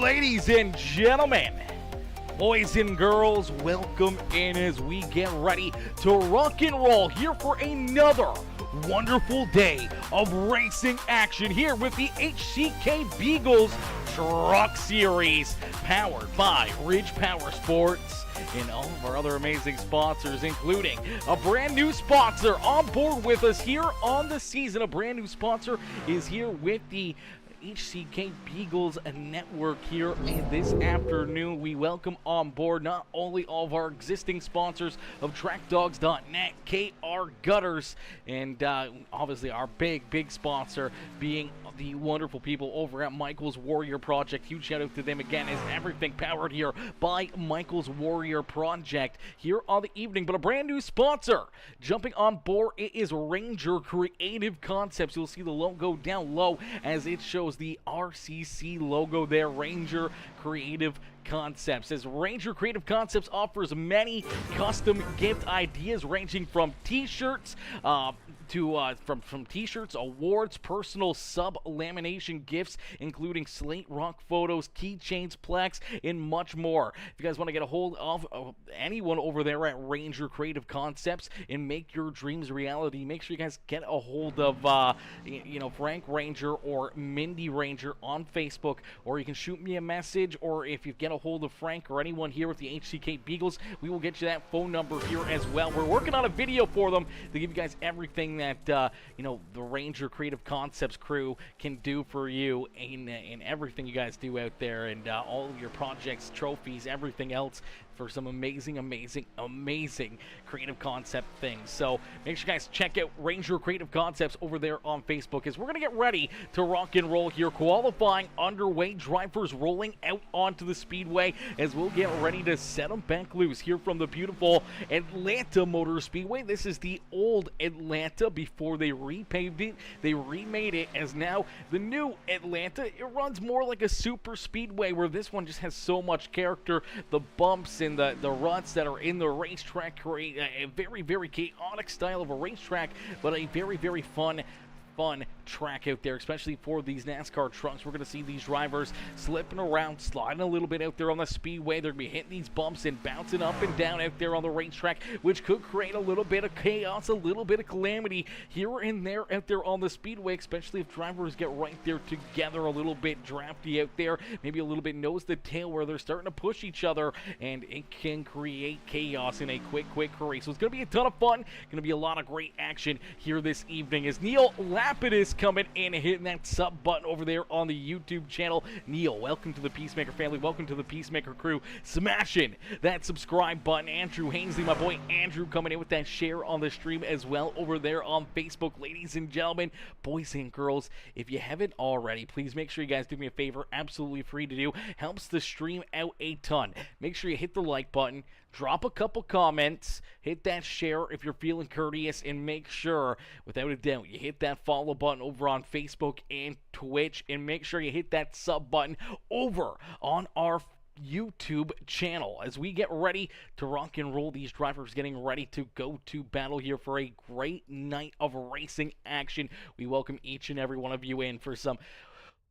Ladies and gentlemen, boys and girls, welcome in as we get ready to rock and roll here for another wonderful day of racing action here with the HCK Beagles Truck Series, powered by Ridge Power Sports and all of our other amazing sponsors, including a brand new sponsor on board with us here on the season. A brand new sponsor is here with the HCK Beagles Network here this afternoon. We welcome on board not only all of our existing sponsors of TrackDogs.net, KR Gutters, and obviously our big sponsor being the wonderful people over at Michael's Warrior Project. Huge shout out to them again, as everything powered here by Michael's Warrior Project here on the evening. But a brand new sponsor jumping on board, it is Ranger Creative Concepts. You'll see the logo down low as it shows the RCC logo there, Ranger Creative Concepts. As Ranger Creative Concepts offers many custom gift ideas ranging from t-shirts from t-shirts, awards, personal sub-lamination gifts, including slate rock photos, keychains, plaques, and much more. If you guys want to get a hold of anyone over there at Ranger Creative Concepts and make your dreams a reality, make sure you guys get a hold of Frank Ranger or Mindy Ranger on Facebook, or you can shoot me a message, or if you get a hold of Frank or anyone here with the HCK Beagles, we will get you that phone number here as well. We're working on a video for them to give you guys everything that the Ranger Creative Concepts crew can do for you in everything you guys do out there, and all of your projects, trophies, everything else, for some amazing creative concept things. So make sure you guys check out Ranger Creative Concepts over there on Facebook, as we're going to get ready to rock and roll here. Qualifying underway, drivers rolling out onto the speedway as we'll get ready to set them back loose here from the beautiful Atlanta Motor Speedway. This is the old Atlanta before they repaved it. They remade it as now the new Atlanta. It runs more like a super speedway, where this one just has so much character. The bumps and the ruts that are in the racetrack create a very chaotic style of a racetrack, but a very fun track out there, especially for these NASCAR trucks. We're going to see these drivers slipping around, sliding a little bit out there on the speedway. They're going to be hitting these bumps and bouncing up and down out there on the racetrack, which could create a little bit of chaos, a little bit of calamity here and there out there on the speedway, especially if drivers get right there together, a little bit drafty out there, maybe a little bit nose to tail, where they're starting to push each other, and it can create chaos in a quick race. So it's going to be a ton of fun, going to be a lot of great action here this evening, as Neil Lapidus coming in and hitting that sub button over there on the YouTube channel. Neil, welcome to the Peacemaker family. Welcome to the Peacemaker crew. Smashing that subscribe button. Andrew Hainsley, my boy Andrew, coming in with that share on the stream as well over there on Facebook. Ladies and gentlemen, boys and girls, if you haven't already, please make sure you guys do me a favor. Absolutely free to do. Helps the stream out a ton. Make sure you hit the like button. Drop a couple comments, hit that share if you're feeling courteous, and make sure, without a doubt, you hit that follow button over on Facebook and Twitch, and make sure you hit that sub button over on our YouTube channel as we get ready to rock and roll. These drivers getting ready to go to battle here for a great night of racing action. We welcome each and every one of you in for some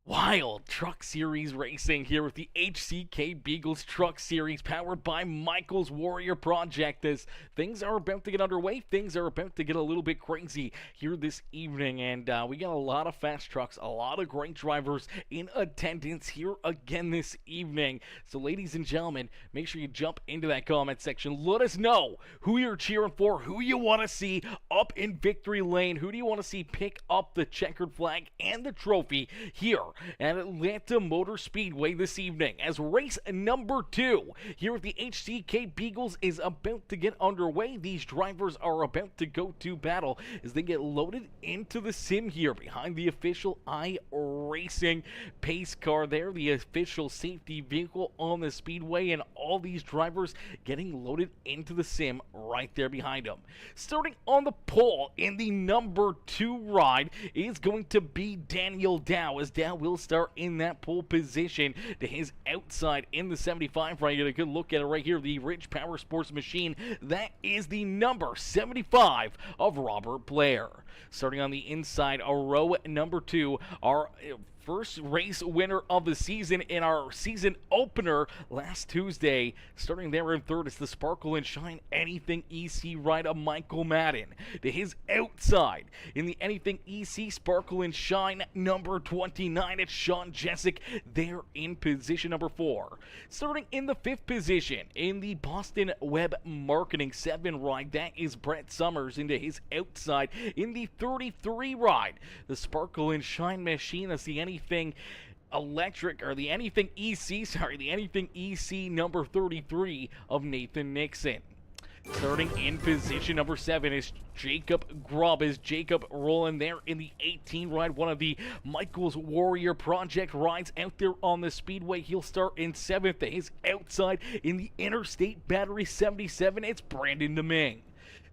wild Truck Series racing here with the HCK Beagles Truck Series, powered by Michael's Warrior Project. As things are about to get underway, things are about to get a little bit crazy here this evening, and we got a lot of fast trucks, a lot of great drivers in attendance here again this evening. So ladies and gentlemen, make sure you jump into that comment section. Let us know who you're cheering for, who you want to see up in victory lane, who do you want to see pick up the checkered flag and the trophy here at Atlanta Motor Speedway this evening, as race number 2 here at the HCK Beagles is about to get underway. These drivers are about to go to battle as they get loaded into the sim here behind the official iRacing pace car there, the official safety vehicle on the speedway, and all these drivers getting loaded into the sim right there behind them. Starting on the pole in the number 2 ride is going to be Daniel Dow, as Dow will start in that pole position to his outside in the 75 right. Get a good look at it right here, the Ridge Power Sports machine. That is the number 75 of Robert Blair. Starting on the inside, a row number 2, our first race winner of the season in our season opener last Tuesday. Starting there in third is the Sparkle and Shine Anything EC ride of Michael Madden. To his outside in the Anything EC Sparkle and Shine number 29, it's Sean Jessic there in position number 4. Starting in the 5th position in the Boston Web Marketing 7 ride, that is Brett Summers. Into his outside in the 33 ride, the Sparkle and Shine machine. That's the Anything Electric, or the Anything EC, the Anything EC number 33 of Nathan Nixon. Starting in position number 7 is Jacob Grubb. Is Jacob rolling there in the 18 ride, one of the Michael's Warrior Project rides out there on the Speedway. He'll start in 7th. To his outside in the Interstate Battery 77, it's Brandon DeMing.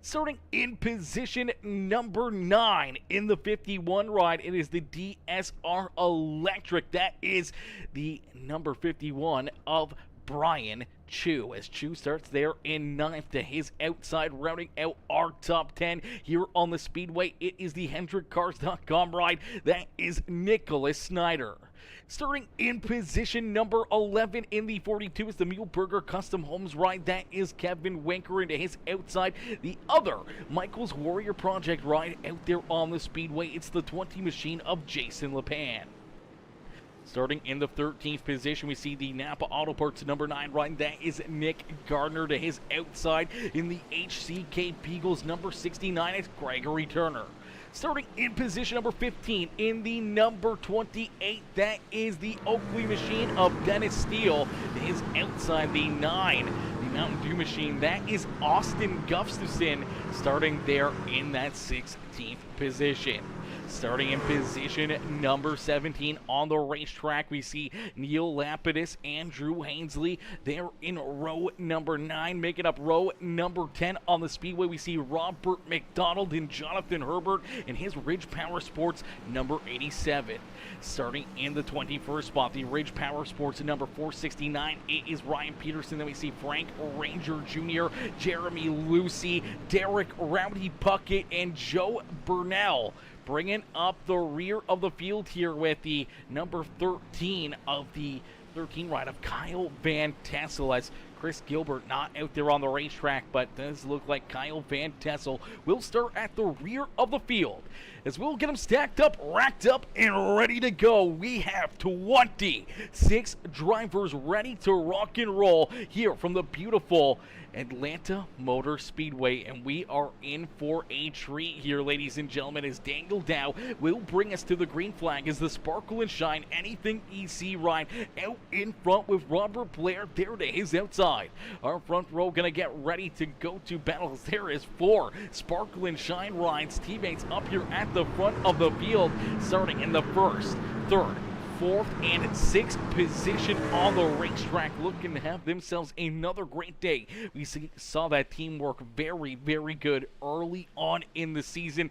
Starting in position number 9 in the 51 ride, it is the DSR Electric. That is the number 51 of Brian Chu, as Chu starts there in 9th. To his outside, rounding out our top 10 here on the Speedway, it is the HendrickCars.com ride. That is Nicholas Snyder. Starting in position number 11 in the 42 is the Muleburger Custom Homes ride. That is Kevin Winker. Into his outside, the other Michael's Warrior Project ride out there on the Speedway, it's the 20 machine of Jason LePan. Starting in the 13th position, we see the Napa Auto Parts number 9 ride. That is Nick Gardner. To his outside in the HCK Beagles number 69, it's Gregory Turner. Starting in position number 15 in the number 28, that is the Oakley machine of Dennis Steele. To his outside, the 9, the Mountain Dew machine, that is Austin Gustafson, starting there in that 16th position. Starting in position number 17 on the racetrack, we see Neil Lapidus and Drew Hainsley. They're in row number 9, making up row number 10 on the Speedway. We see Robert McDonald and Jonathan Herbert in his Ridge Power Sports number 87. Starting in the 21st spot, the Ridge Power Sports number 469, it is Ryan Peterson. Then we see Frank Ranger Jr., Jeremy Lucy, Derek Rowdy Puckett, and Joe Burnell. Bringing up the rear of the field here with the number 13 of the 13 ride of Kyle Van Tassel, as Chris Gilbert not out there on the racetrack, but does look like Kyle Van Tassel will start at the rear of the field. As we'll get them stacked up, racked up, and ready to go. We have 26 drivers ready to rock and roll here from the beautiful Atlanta Motor Speedway, and we are in for a treat here, ladies and gentlemen, as Daniel Dow will bring us to the green flag as the Sparkle and Shine Anything EC ride out in front with Robert Blair there to his outside. Our front row gonna get ready to go to battles. There is 4 Sparkle and Shine rides, teammates up here at the front of the field, starting in the 1st, 3rd, 4th, and 6th position on the racetrack, looking to have themselves another great day. We saw that teamwork very, very good early on in the season.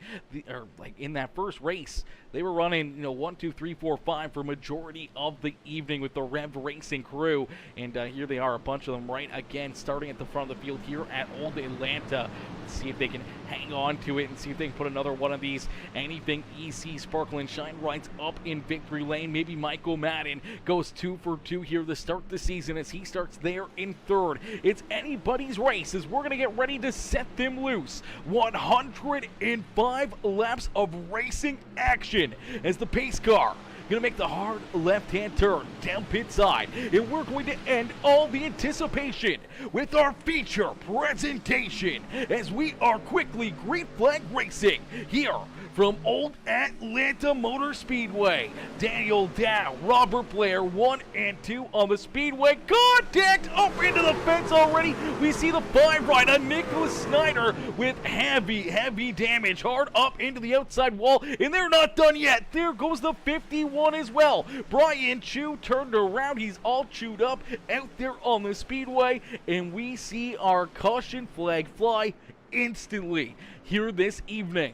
Like in that first race, they were running 1, 2, 3, 4, 5 for majority of the evening with the Rev Racing crew, and here they are, a bunch of them right again, starting at the front of the field here at Old Atlanta. Let's see if they can hang on to it and see if they can put another one of these Anything EC Sparkle and Shine rides up in victory lane. Maybe Michael Madden goes 2 for 2 here to start the season as he starts there in 3rd. It's anybody's race as we're going to get ready to set them loose. 105 laps of racing action as the pace car going to make the hard left-hand turn down pit side. And we're going to end all the anticipation with our feature presentation as we are quickly green flag racing here from Old Atlanta Motor Speedway. Daniel Dow, Robert Blair, 1 and 2 on the Speedway. Contact up into the fence already. We see the 5 ride on Nicholas Snyder with heavy damage hard up into the outside wall, and they're not done yet. There goes the 51 as well. Brian Chu turned around. He's all chewed up out there on the Speedway, and we see our caution flag fly instantly here this evening.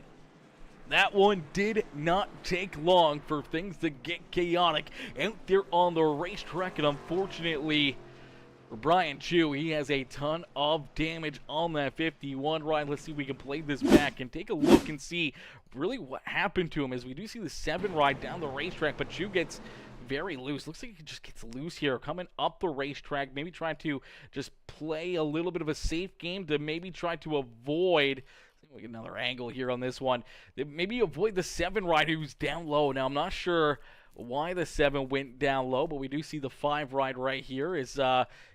That one did not take long for things to get chaotic out there on the racetrack, and unfortunately, For Brian Chu, he has a ton of damage on that 51 ride. Let's see if we can play this back and take a look and see really what happened to him, as we do see the 7 ride down the racetrack, but Chu gets very loose. Looks like he just gets loose here coming up the racetrack, maybe trying to just play a little bit of a safe game to maybe try to avoid. We get another angle here on this one. Maybe avoid the 7 ride who's down low. Now, I'm not sure why the 7 went down low, but we do see the 5 ride right here is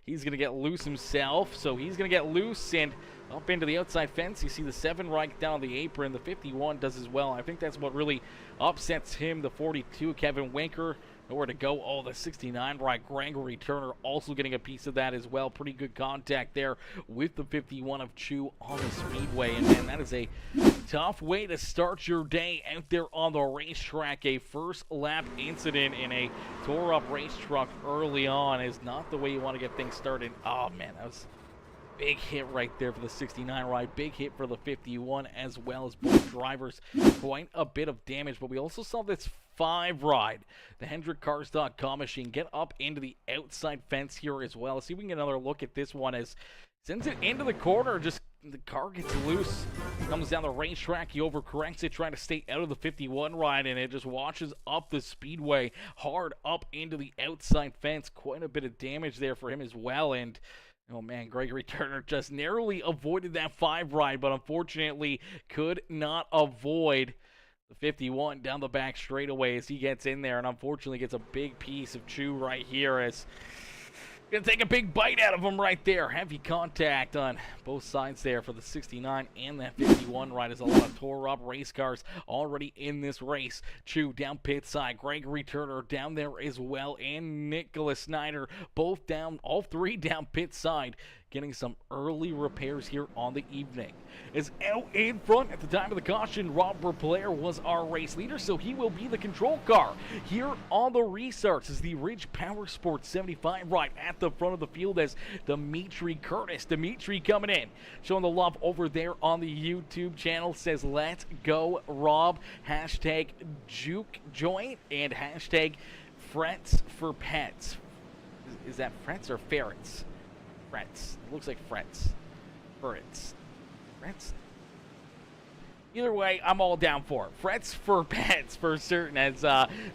he's going to get loose himself. So he's going to get loose and up into the outside fence. You see the 7 ride down on the apron. The 51 does as well. I think that's what really upsets him. The 42, Kevin Winker, nowhere to go. Oh, the 69 ride, Gregory Turner also getting a piece of that as well. Pretty good contact there with the 51 of Chu on the Speedway. And man, that is a tough way to start your day out there on the racetrack. A first lap incident in a tore up race truck early on is not the way you want to get things started. Oh man, that was big hit right there for the 69 ride. Big hit for the 51 as well, as both drivers. Quite a bit of damage, but we also saw this 5 ride. The HendrickCars.com machine get up into the outside fence here as well. Let's see if we can get another look at this one as sends it into the corner. Just the car gets loose, comes down the racetrack. He overcorrects it, trying to stay out of the 51 ride, and it just washes up the Speedway hard up into the outside fence. Quite a bit of damage there for him as well. And oh man, Gregory Turner just narrowly avoided that 5 ride, but unfortunately could not avoid the 51 down the back straightaway as he gets in there, and unfortunately gets a big piece of Chu right here as gonna take a big bite out of him right there. Heavy contact on both sides there for the 69 and that 51 ride, as a lot of tore up race cars already in this race. Chu down pit side, Gregory Turner down there as well, and Nicholas Snyder both down, all 3 down pit side, getting some early repairs here on the evening. As out in front at the time of the caution, Robert Blair was our race leader, so he will be the control car here on the restarts. As the Ridge Power Sports 75 ride at the front of the field as Dimitri Curtis. Dimitri coming in, showing the love over there on the YouTube channel, says let's go Rob, hashtag juke joint, and hashtag frets for pets. Is that frets or ferrets? Frets. Looks like frets. Ferrets. Frets? Either way, I'm all down for it. Frets for pets for certain, as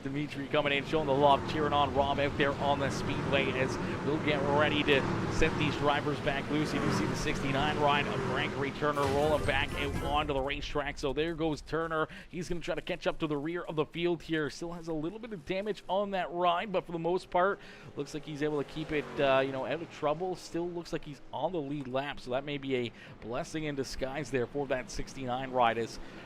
Dimitri coming in, showing the love, cheering on Rob out there on the Speedway as we'll get ready to set these drivers back loose. You do see the 69 ride of Gregory Turner rolling back out onto the racetrack. So there goes Turner. He's going to try to catch up to the rear of the field here. Still has a little bit of damage on that ride, but for the most part, looks like he's able to keep it, out of trouble. Still looks like he's on the lead lap, so that may be a blessing in disguise there for that 69 ride.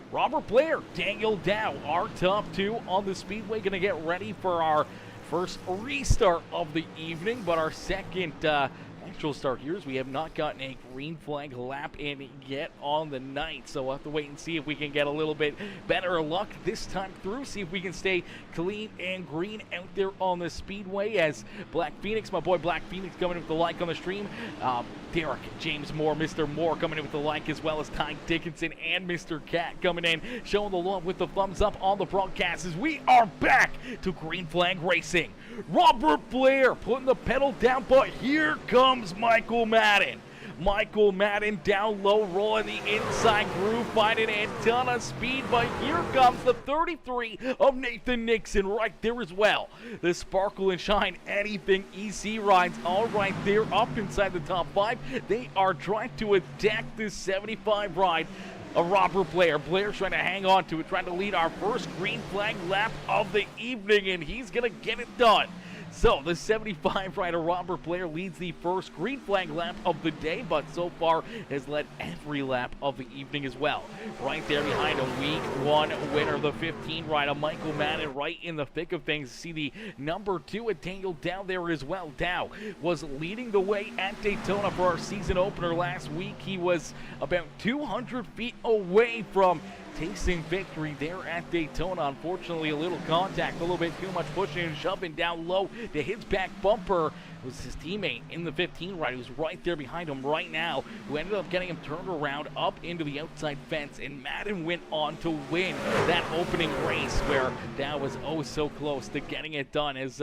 Robert Blair, Daniel Dow, our top 2 on the Speedway, going to get ready for our first restart of the evening, but our second actual start here is we have not gotten a green flag lap in yet on the night, so we'll have to wait and see if we can get a little bit better luck this time through, see if we can stay clean and green out there on the Speedway. As Black Phoenix, my boy Black Phoenix, coming in with the like on the stream. Derek James Moore, Mr. Moore, coming in with the like, as well as Ty Dickinson and Mr. Cat coming in, showing the love with the thumbs up on the broadcast as we are back to green flag racing. Robert Blair putting the pedal down, but here comes Michael Madden. Michael Madden down low, rolling the inside groove, finding a ton of speed, but here comes the 33 of Nathan Nixon right there as well. The Sparkle and Shine Anything EC rides all right there up inside the top 5. They are trying to attack this 75 ride of Robert Blair. Blair trying to hang on to it, trying to lead our first green flag lap of the evening, and he's going to get it done. So the 75 rider Robert Blair leads the first green flag lap of the day, but so far has led every lap of the evening as well. Right there behind a week 1 winner, the 15 rider Michael Madden, right in the thick of things. See the number 2 at Daniel Dow there as well. Dow was leading the way at Daytona for our season opener last week. He was about 200 feet away from tasting victory there at Daytona. Unfortunately, a little contact, a little bit too much pushing and shoving down low to his back bumper. It was his teammate in the 15 ride who's right there behind him right now, who ended up getting him turned around up into the outside fence, and Madden went on to win that opening race where Dow was oh so close to getting it done, as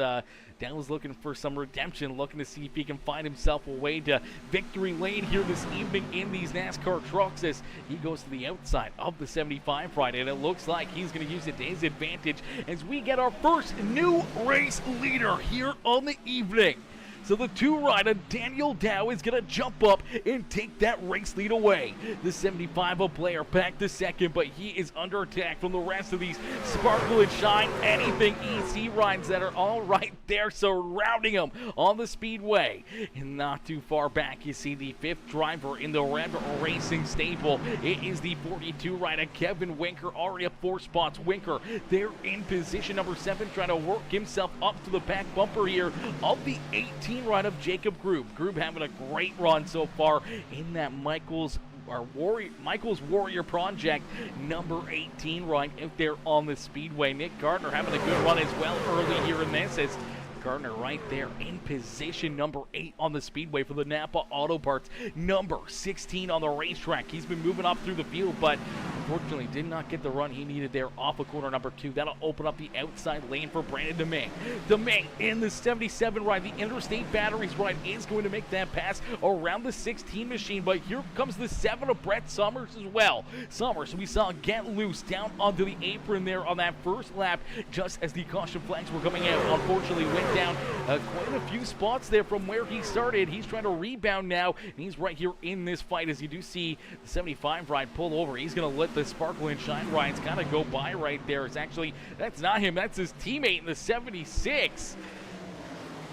Dell's looking for some redemption, looking to see if he can find himself a way to victory lane here this evening in these NASCAR trucks as he goes to the outside of the 75 ride, and it looks like he's going to use it to his advantage as we get our first new race leader here on the evening. So the 2-rider, Daniel Dow, is going to jump up and take that race lead away. The 75 player back to second, but he is under attack from the rest of these Sparkle and Shine Anything EC rides that are all right there surrounding him on the Speedway. And not too far back, you see the 5th driver in the Red Racing stable. It is the 42-rider, Kevin Winker, already up 4 spots. Winker there in position number 7, trying to work himself up to the back bumper here of the 18 ride of Jacob Grube. Grube having a great run so far in that Michael's Warrior Project number 18 ride out there on the Speedway. Nick Gardner having a good run as well early here in this as Gardner right there in position number 8 on the Speedway for the Napa Auto Parts, number 16 on the racetrack. He's been moving up through the field, but unfortunately did not get the run he needed there off of corner number 2. That'll open up the outside lane for Brandon DeMay. DeMay in the 77 ride, the Interstate Batteries ride, is going to make that pass around the 16 machine, but here comes the 7 of Brett Summers as well. Summers, we saw get loose down onto the apron there on that first lap just as the caution flags were coming out. Unfortunately went down quite a few spots there from where he started. He's trying to rebound now, and he's right here in this fight as you do see the 75 ride pull over. He's going to let the Sparkle and Shine rides kind of go by right there. It's actually, that's not him, that's his teammate in the 76.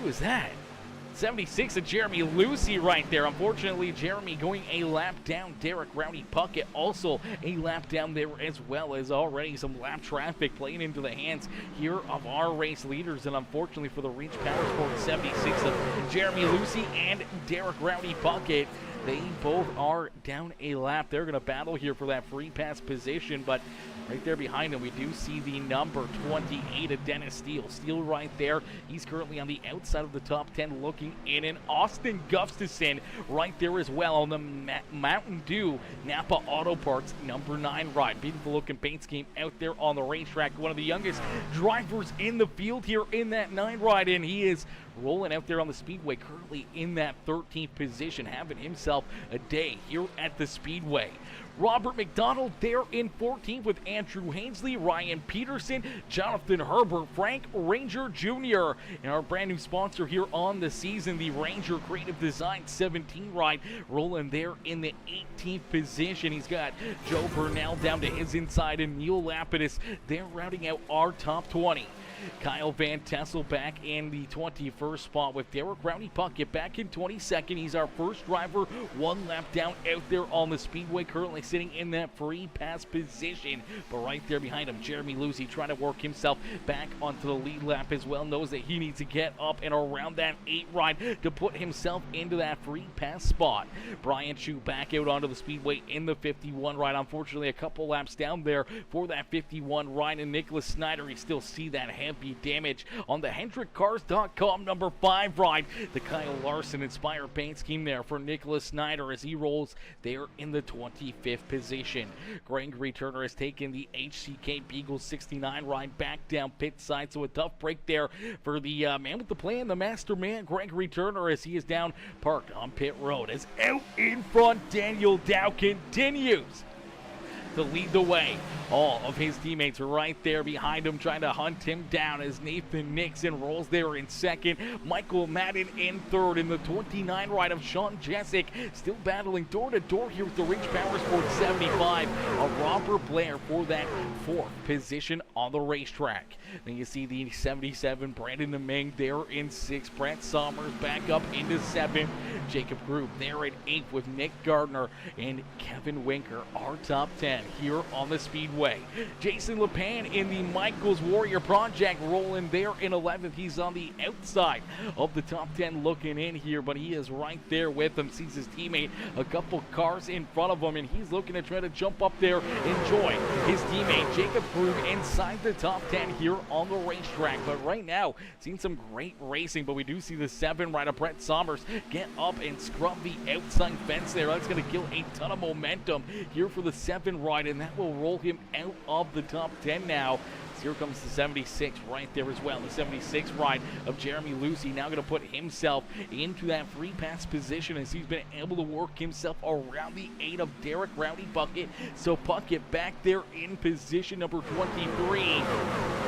Who is that? 76 of Jeremy Lucy right there. Unfortunately, Jeremy going a lap down. Derek Rowdy Puckett also a lap down there, as well as already some lap traffic playing into the hands here of our race leaders. And unfortunately for the Reach Powersport 76 of Jeremy Lucy and Derek Rowdy Puckett, they both are down a lap. They're going to battle here for that free pass position, but right there behind him, we do see the number 28 of Dennis Steele. Steele right there. He's currently on the outside of the top 10 looking in. And Austin Gustafson right there as well on the Mountain Dew Napa Auto Parts number 9 ride. Beautiful looking paint scheme out there on the racetrack. One of the youngest drivers in the field here in that 9 ride, and he is rolling out there on the Speedway, currently in that 13th position, having himself a day here at the Speedway. Robert McDonald there in 14th with Andrew Hainsley, Ryan Peterson, Jonathan Herbert, Frank Ranger Jr., and our brand new sponsor here on the season, the Ranger Creative Design 17 ride, rolling there in the 18th position. He's got Joe Burnell down to his inside and Neil Lapidus. They're rounding out our top 20. Kyle Van Tessel back in the 21st spot with Derek Rowdy Puckett back in 22nd. He's our first driver, 1 lap down out there on the Speedway, currently sitting in that free pass position. But right there behind him, Jeremy Lucy trying to work himself back onto the lead lap as well. Knows that he needs to get up and around that 8 ride to put himself into that free pass spot. Brian Chu back out onto the Speedway in the 51 ride. Unfortunately, a couple laps down there for that 51 ride. And Nicholas Snyder, you still see that heavy damage on the HendrickCars.com number 5 ride. The Kyle Larson inspired paint scheme there for Nicholas Snyder as he rolls there in the 25th position. Gregory Turner has taken the HCK Beagles 69 ride back down pit side, so a tough break there for the man with the plan, the master man, Gregory Turner, as he is down parked on pit road. As out in front, Daniel Dow continues to lead the way. All of his teammates are right there behind him trying to hunt him down as Nathan Nixon rolls there in second. Michael Madden in third in the 29 ride of Sean Jessic, still battling door to door here with the Reach Powersport 75 of Robert Blair for that 4th position on the racetrack. Then you see the 77 Brandon DeMing there in 6th. Brett Summers back up into 7th. Jacob Grube there at 8th with Nick Gardner and Kevin Winker, our top 10 here on the Speedway. Jason LePan in the Michael's Warrior Project rolling there in 11th. He's on the outside of the top 10 looking in here, but he is right there with him. Sees his teammate a couple cars in front of him, and he's looking to try to jump up there and join his teammate Jacob Grube inside the top 10 here on the racetrack. But right now, seen some great racing, but we do see the 7 rider Brett Sommers get up and scrub the outside fence there. That's going to kill a ton of momentum here for the 7 ride, and that will roll him out of the top 10 now. here comes the 76 right there as well. The 76 ride of Jeremy Lucy now going to put himself into that free pass position as he's been able to work himself around the 8 of Derek Rowdy Puckett. So Puckett back there in position number 23.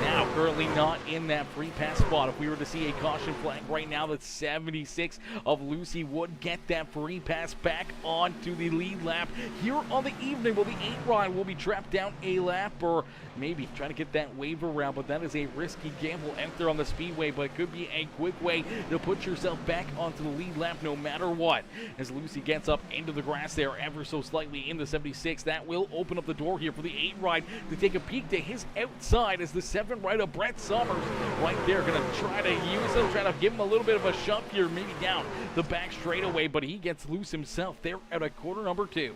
Now currently not in that free pass spot. If we were to see a caution flag right now, the 76 of Lucy would get that free pass back onto the lead lap here on the evening. Well, the 8 ride will be trapped down a lap, or maybe try to get that wave around, but that is a risky gamble enter on the Speedway, but it could be a quick way to put yourself back onto the lead lap no matter what. As Lucy gets up into the grass there ever so slightly in the 76, that will open up the door here for the 8 ride to take a peek to his outside as the 7 ride of Brett Summers right there going to try to use him, try to give him a little bit of a shove here, maybe down the back straightaway, but he gets loose himself there at a quarter number 2.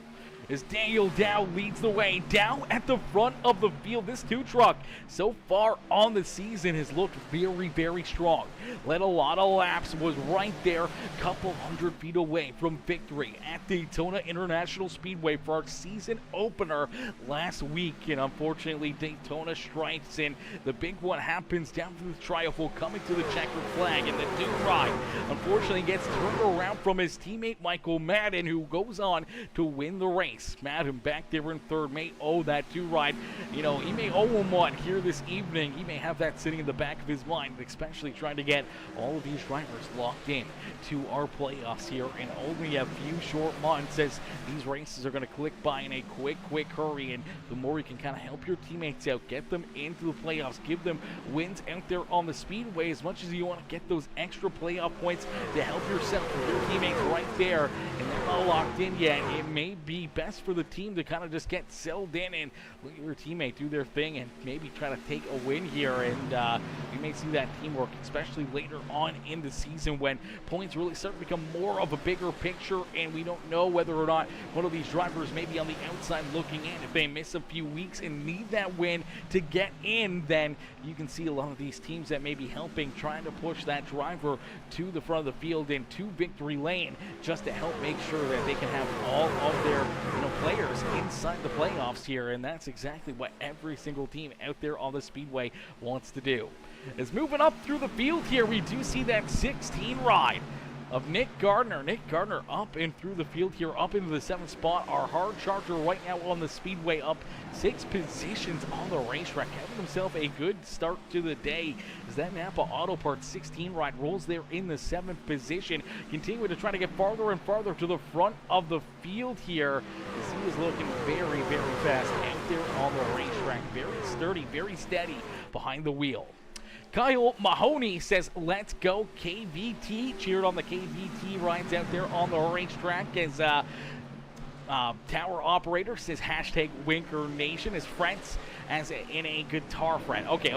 As Daniel Dow leads the way. Dow at the front of the field. This 2 truck so far on the season has looked very, very strong. Led a lot of laps, was right there, couple hundred feet away from victory at Daytona International Speedway for our season opener last week. And unfortunately, Daytona strikes, and the big one happens down to the triumphal, coming to the checkered flag, and the 2 ride unfortunately gets turned around from his teammate Michael Madden, who goes on to win the race. Madden back there in third may owe that 2 ride. You know, he may owe him one here this evening. He may have that sitting in the back of his mind, especially trying to get all of these drivers locked in to our playoffs here in only a few short months, as these races are going to click by in a quick hurry. And the more you can kind of help your teammates out, get them into the playoffs, give them wins out there on the Speedway, as much as you want to get those extra playoff points to help yourself with your teammates right there, and they're not locked in yet, it may be best for the team to kind of just get settled in and let your teammate do their thing and maybe try to take a win here. And we may see that teamwork, especially later on in the season when points really start to become more of a bigger picture, and we don't know whether or not one of these drivers may be on the outside looking in. If they miss a few weeks and need that win to get in, then you can see a lot of these teams that may be helping, trying to push that driver to the front of the field and to victory lane, just to help make sure that they can have all of their players inside the playoffs here. And that's exactly what every single team out there on the Speedway wants to do. As moving up through the field here, we do see that 16 ride of Nick Gardner. Nick Gardner up and through the field here, up into the 7th spot. Our hard charger right now on the Speedway, up 6 positions on the racetrack, having himself a good start to the day as that Napa Auto Parts 16 ride rolls there in the 7th position, continuing to try to get farther and farther to the front of the field here, as he is looking very, very fast out there on the racetrack. Very sturdy, very steady behind the wheel. Kyle Mahoney says, "Let's go KVT." Cheered on the KVT rides out there on the racetrack as Tower Operator says, hashtag Winker Nation, as friends as in a guitar friend. Okay,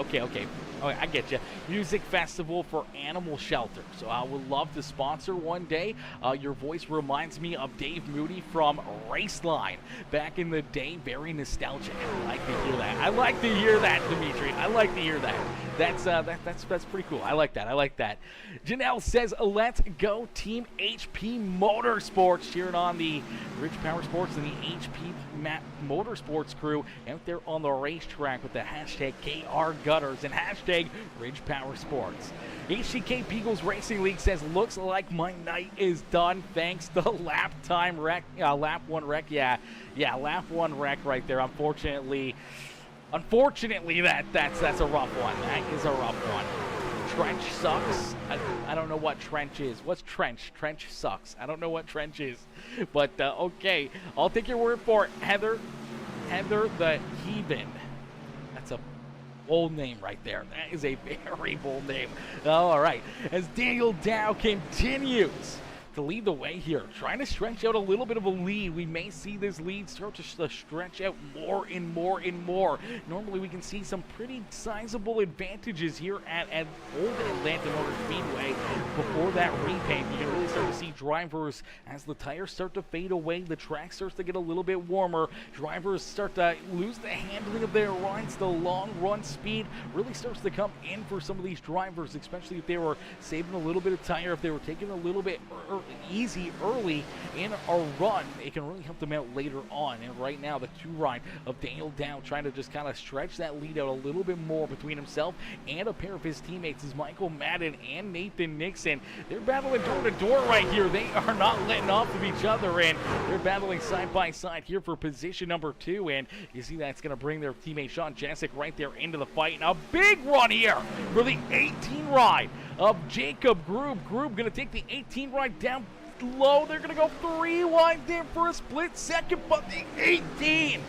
I get you. Music festival for animal shelter. So I would love to sponsor one day. Your voice reminds me of Dave Moody from Raceline back in the day. Very nostalgic. I like to hear that. I like to hear that, Dimitri. I like to hear that. That's pretty cool. I like that. Janelle says, "Let's go Team HP Motorsports." Cheering on the Ridge Power Sports and the HP Motorsports crew out there on the racetrack with the hashtag KR Gutters and hashtag Ridge Power Sports. HCK Beagles Racing League says, "Looks like my night is done thanks to lap 1 wreck." Yeah, lap 1 wreck right there. Unfortunately, that's a rough one. That is a rough one. Trench sucks. I don't know what trench is. What's trench? Trench sucks. I don't know what trench is. But, okay. I'll take your word for it. Heather the Heathen. That's a bold name right there. That is a very bold name. All right. As Daniel Dow continues to lead the way here, trying to stretch out a little bit of a lead. We may see this lead start to stretch out more and more and more. Normally we can see some pretty sizable advantages here at old Atlanta Motor Speedway before that repaint. You can really start to see drivers, as the tires start to fade away, the track starts to get a little bit warmer, drivers start to lose the handling of their rides, the long run speed really starts to come in for some of these drivers, especially if they were saving a little bit of tire, if they were taking a little bit easy early in a run, it can really help them out later on. And right now, the 2 ride of Daniel Dow trying to just kind of stretch that lead out a little bit more between himself and a pair of his teammates is Michael Madden and Nathan Nixon. They're battling door to door right here. They are not letting off of each other, and they're battling side by side here for position number 2. And you see that's going to bring their teammate Sean Jessic right there into the fight. And a big run here for the 18 ride of Jacob Groob. Groob going to take the 18 ride down low. They're going to go 3 wide there for a split second, but the 18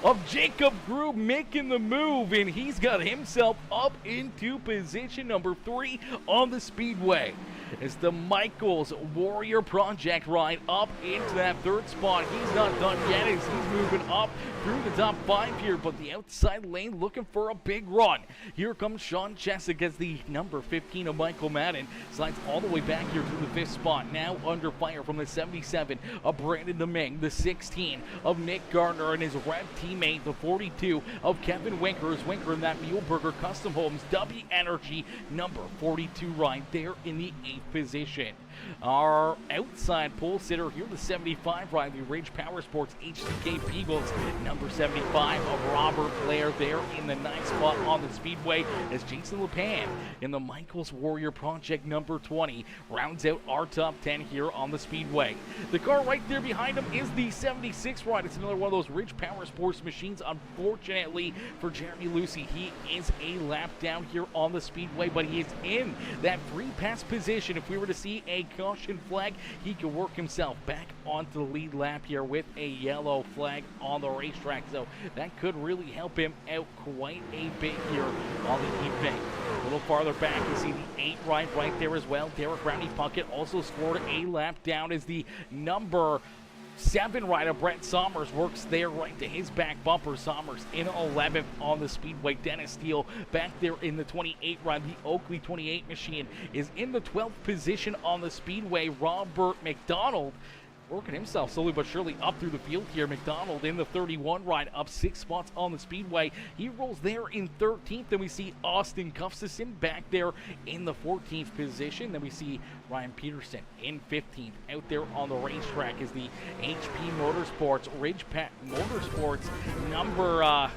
of Jacob Groob making the move, and he's got himself up into position number 3 on the Speedway. As the Michaels Warrior Project ride up into that 3rd spot. He's not done yet as he's moving up through the top 5 here, but the outside lane looking for a big run. Here comes Sean Jessic as the number 15 of Michael Madden slides all the way back here to the 5th spot. Now under fire from the 77 of Brandon Domingue, the 16 of Nick Gardner, and his red teammate, the 42 of Kevin Winker, as Winker in that Muleburger Custom Homes W Energy number 42 ride there in the 8th position. Our outside pole sitter here, the 75 ride, the Ridge Power Sports HCK Beagles, number 75 of Robert Blair there in the 9th spot on the Speedway, as Jason LePan in the Michaels Warrior Project number 20 rounds out our top 10 here on the Speedway. The car right there behind him is the 76 ride. It's another one of those Ridge Power Sports machines. Unfortunately for Jeremy Lucy, he is a lap down here on the Speedway, but he is in that free pass position. If we were to see a caution flag, he could work himself back onto the lead lap here with a yellow flag on the racetrack, so that could really help him out quite a bit here on the evening. A little farther back, you see the 8 ride right there as well. Derek Roundy Puckett also scored a lap down as the number 7 rider Brett Sommers works there right to his back bumper. Sommers in 11th on the Speedway. Dennis Steele back there in the 28 ride. The Oakley 28 machine is in the 12th position on the Speedway. Robert McDonald working himself slowly but surely up through the field here. McDonald in the 31 ride, up 6 spots on the Speedway. He rolls there in 13th. Then we see Austin Gustafson back there in the 14th position. Then we see Ryan Peterson in 15th. Out there on the racetrack is the HP Motorsports, Motorsports number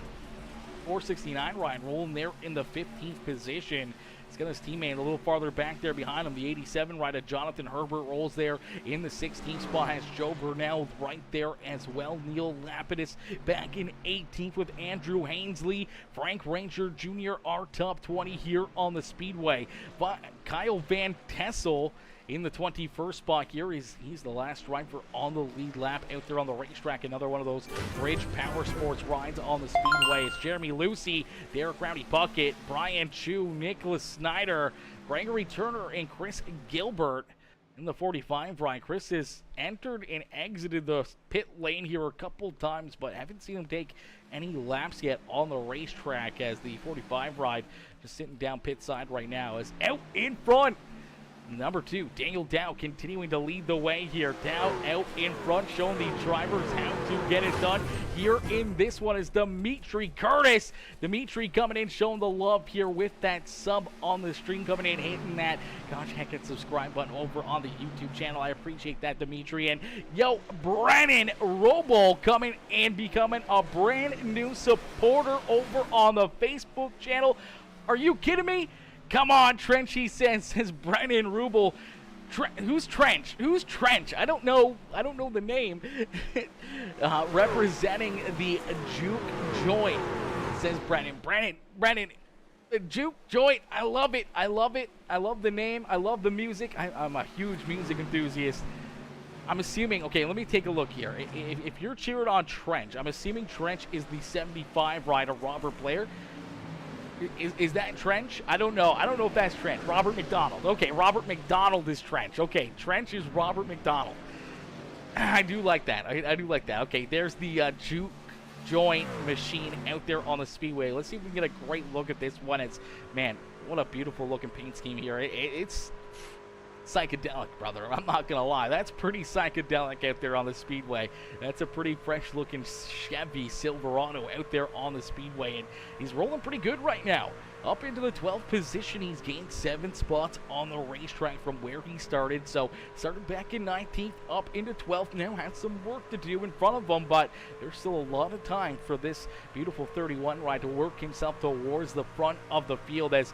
469 Ryan rolling there in the 15th position. He's got his teammate a little farther back there behind him. The 87 rider Jonathan Herbert rolls there in the 16th spot. Has Joe Burnell right there as well. Neil Lapidus back in 18th with Andrew Hainsley. Frank Ranger Jr. our top 20 here on the Speedway. But Kyle Van Tessel in the 21st spot here. He's the last driver on the lead lap out there on the racetrack. Another one of those Ridge Power Sports rides on the Speedway. It's Jeremy Lucy, Derek Roundy Puckett, Brian Chu, Nicholas Snyder, Gregory Turner, and Chris Gilbert in the 45 ride. Chris has entered and exited the pit lane here a couple times, but haven't seen him take any laps yet on the racetrack, as the 45 ride just sitting down pit side right now is out in front. Number 2, Daniel Dow continuing to lead the way here. Dow out in front, showing the drivers how to get it done. Here in this one is Dimitri Curtis. Dimitri coming in, showing the love here with that sub on the stream, coming in, hitting that gosh heck and subscribe button over on the YouTube channel. I appreciate that, Dimitri. And yo, Brennan Roble coming in, becoming a brand new supporter over on the Facebook channel. Are you kidding me? Come on, Trench, he says Brennan Rubel. Who's Trench? Who's Trench? I don't know the name. Representing the Juke Joint, says Brennan. Brennan, Juke Joint. I love it. I love the name. I love the music. I'm a huge music enthusiast. I'm assuming, okay, let me take a look here. If you're cheering on Trench, I'm assuming Trench is the 75 rider, Robert Blair. Is that Trench? I don't know. I don't know if that's Trench. Robert McDonald. Okay, Robert McDonald is Trench. Okay, Trench is Robert McDonald. I do like that. I do like that. Okay, there's the Juke Joint machine out there on the Speedway. Let's see if we can get a great look at this one. It's, man, what a beautiful looking paint scheme here. It's psychedelic, brother. I'm not going to lie. That's pretty psychedelic out there on the Speedway. That's a pretty fresh-looking Chevy Silverado out there on the Speedway, and he's rolling pretty good right now. Up into the 12th position, he's gained 7 spots on the racetrack from where he started. So, started back in 19th, up into 12th, now has some work to do in front of him, but there's still a lot of time for this beautiful 31 ride to work himself towards the front of the field. As,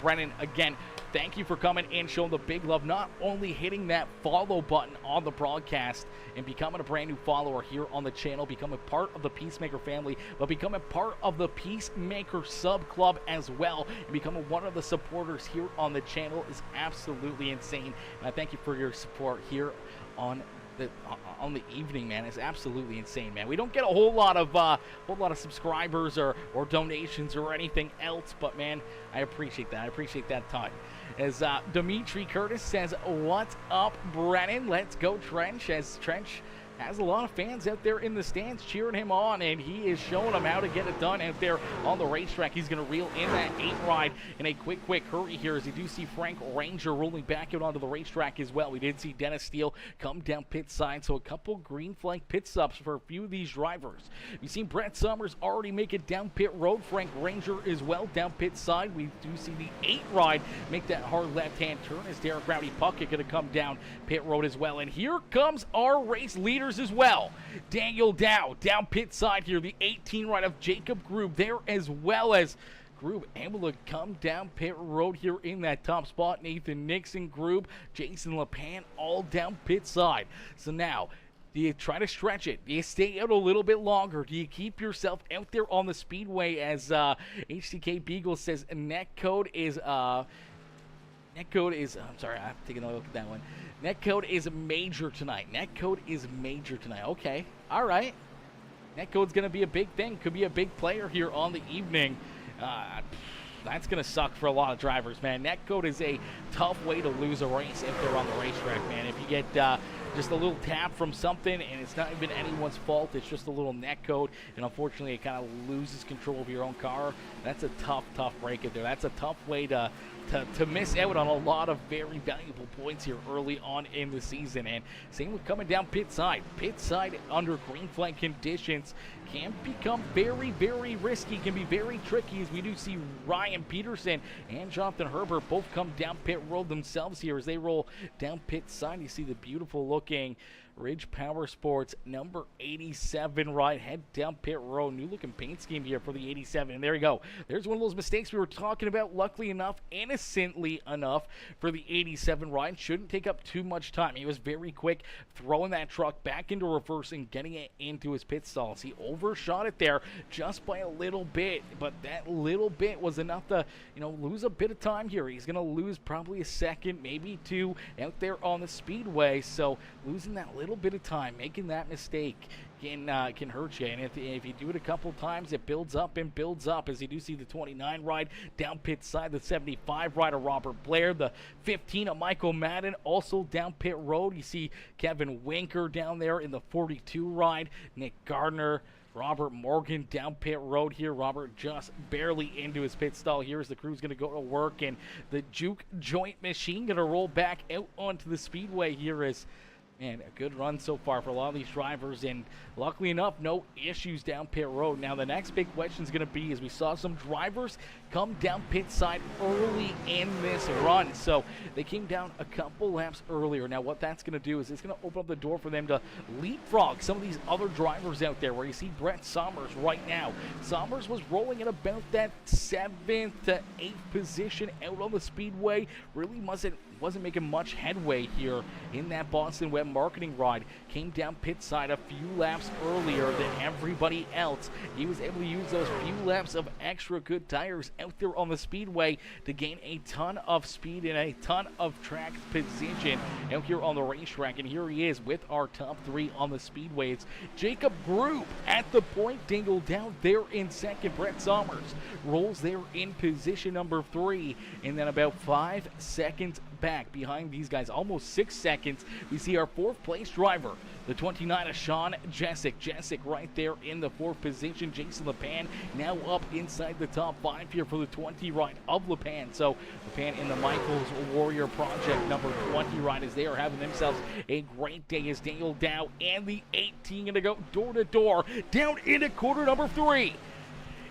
Brennan, again, thank you for coming and showing the big love, not only hitting that follow button on the broadcast and becoming a brand new follower here on the channel, becoming part of the Peacemaker family, but becoming part of the Peacemaker sub club as well, and becoming one of the supporters here on the channel is absolutely insane. And I thank you for your support here on the evening, man. It's absolutely insane, man. We don't get a whole lot of subscribers or donations or anything else, but man, I appreciate that. I appreciate that time. As Dimitri Curtis says, "What's up, Brennan? Let's go, Trench." As Trench has a lot of fans out there in the stands cheering him on, and he is showing them how to get it done out there on the racetrack. He's going to reel in that 8 ride in a quick hurry here, as you do see Frank Ranger rolling back out onto the racetrack as well. We did see Dennis Steele come down pit side, so a couple green flag pit stops for a few of these drivers. We've seen Brett Summers already make it down pit road. Frank Ranger as well down pit side. We do see the 8 ride make that hard left-hand turn as Derek Rowdy Puckett going to come down pit road as well. And here comes our race leaders as well. Daniel Dow down pit side here, the 18 ride of Jacob Grube there, as well as Grube able to come down pit road here in that top spot. Nathan Nixon, Grube, Jason LePan all down pit side. So now, do you try to stretch it? Do you stay out a little bit longer? Do you keep yourself out there on the Speedway? As HCK Beagles says, netcode is I'm sorry, I'm taking a look at that one. Netcode is major tonight. Netcode is major tonight. Okay, all right. Netcode's going to be a big thing. Could be a big player here on the evening. That's going to suck for a lot of drivers, man. Netcode is a tough way to lose a race if they're on the racetrack, man. If you get just a little tap from something and it's not even anyone's fault, it's just a little netcode, and unfortunately it kind of loses control of your own car, that's a tough break in there. That's a tough way to miss out on a lot of very valuable points here early on in the season. And same with coming down pit side. Pit side under green flag conditions can become very risky, can be very tricky, as we do see Ryan Peterson and Jonathan Herbert both come down pit road themselves here as they roll down pit side. You see the beautiful looking Ridge Power Sports number 87 ride head down pit road. New looking paint scheme here for the 87, and there you go. There's one of those mistakes we were talking about. Luckily enough, innocently enough, for the 87 ride. Shouldn't take up too much time. He was very quick throwing that truck back into reverse and getting it into his pit stalls. He overshot it there just by a little bit, but that little bit was enough to lose a bit of time here. He's going to lose probably a second, maybe 2 out there on the Speedway. So losing that little bit of time, making that mistake can hurt you. And if you do it a couple times, it builds up and builds up, as you do see the 29 ride down pit side, the 75 ride of Robert Blair, the 15 of Michael Madden also down pit road. You see Kevin Winker down there in the 42 ride, Nick Gardner, Robert Morgan down pit road here. Robert just barely into his pit stall here as the crew's going to go to work, and the juke joint machine going to roll back out onto the Speedway here. As man, a good run so far for a lot of these drivers, and luckily enough, no issues down pit road. Now, the next big question is going to be, as we saw some drivers come down pit side early in this run. So they came down a couple laps earlier. Now, what that's going to do is it's going to open up the door for them to leapfrog some of these other drivers out there, where you see Brett Summers right now. Summers was rolling at about that 7th to 8th position out on the Speedway. Really wasn't making much headway here in that Boston Web Marketing ride. Came down pit side a few laps earlier than everybody else. He was able to use those few laps of extra good tires out there on the Speedway to gain a ton of speed and a ton of track position out here on the racetrack. And here he is with our top 3 on the Speedway. It's Jacob Grube at the point, Dingle down there in second. Brett Summers rolls there in position number 3, and then about 5 seconds back behind these guys, almost 6 seconds. We see our 4th place driver, the 29 of Sean Jessic. Jessic right there in the 4th position. Jason LePan now up inside the top 5 here for the 20 ride of LePan. So LePan in the Michaels Warrior Project number 20 ride as they are having themselves a great day as Daniel Dow and the 18 going to go door to door down into quarter number 3.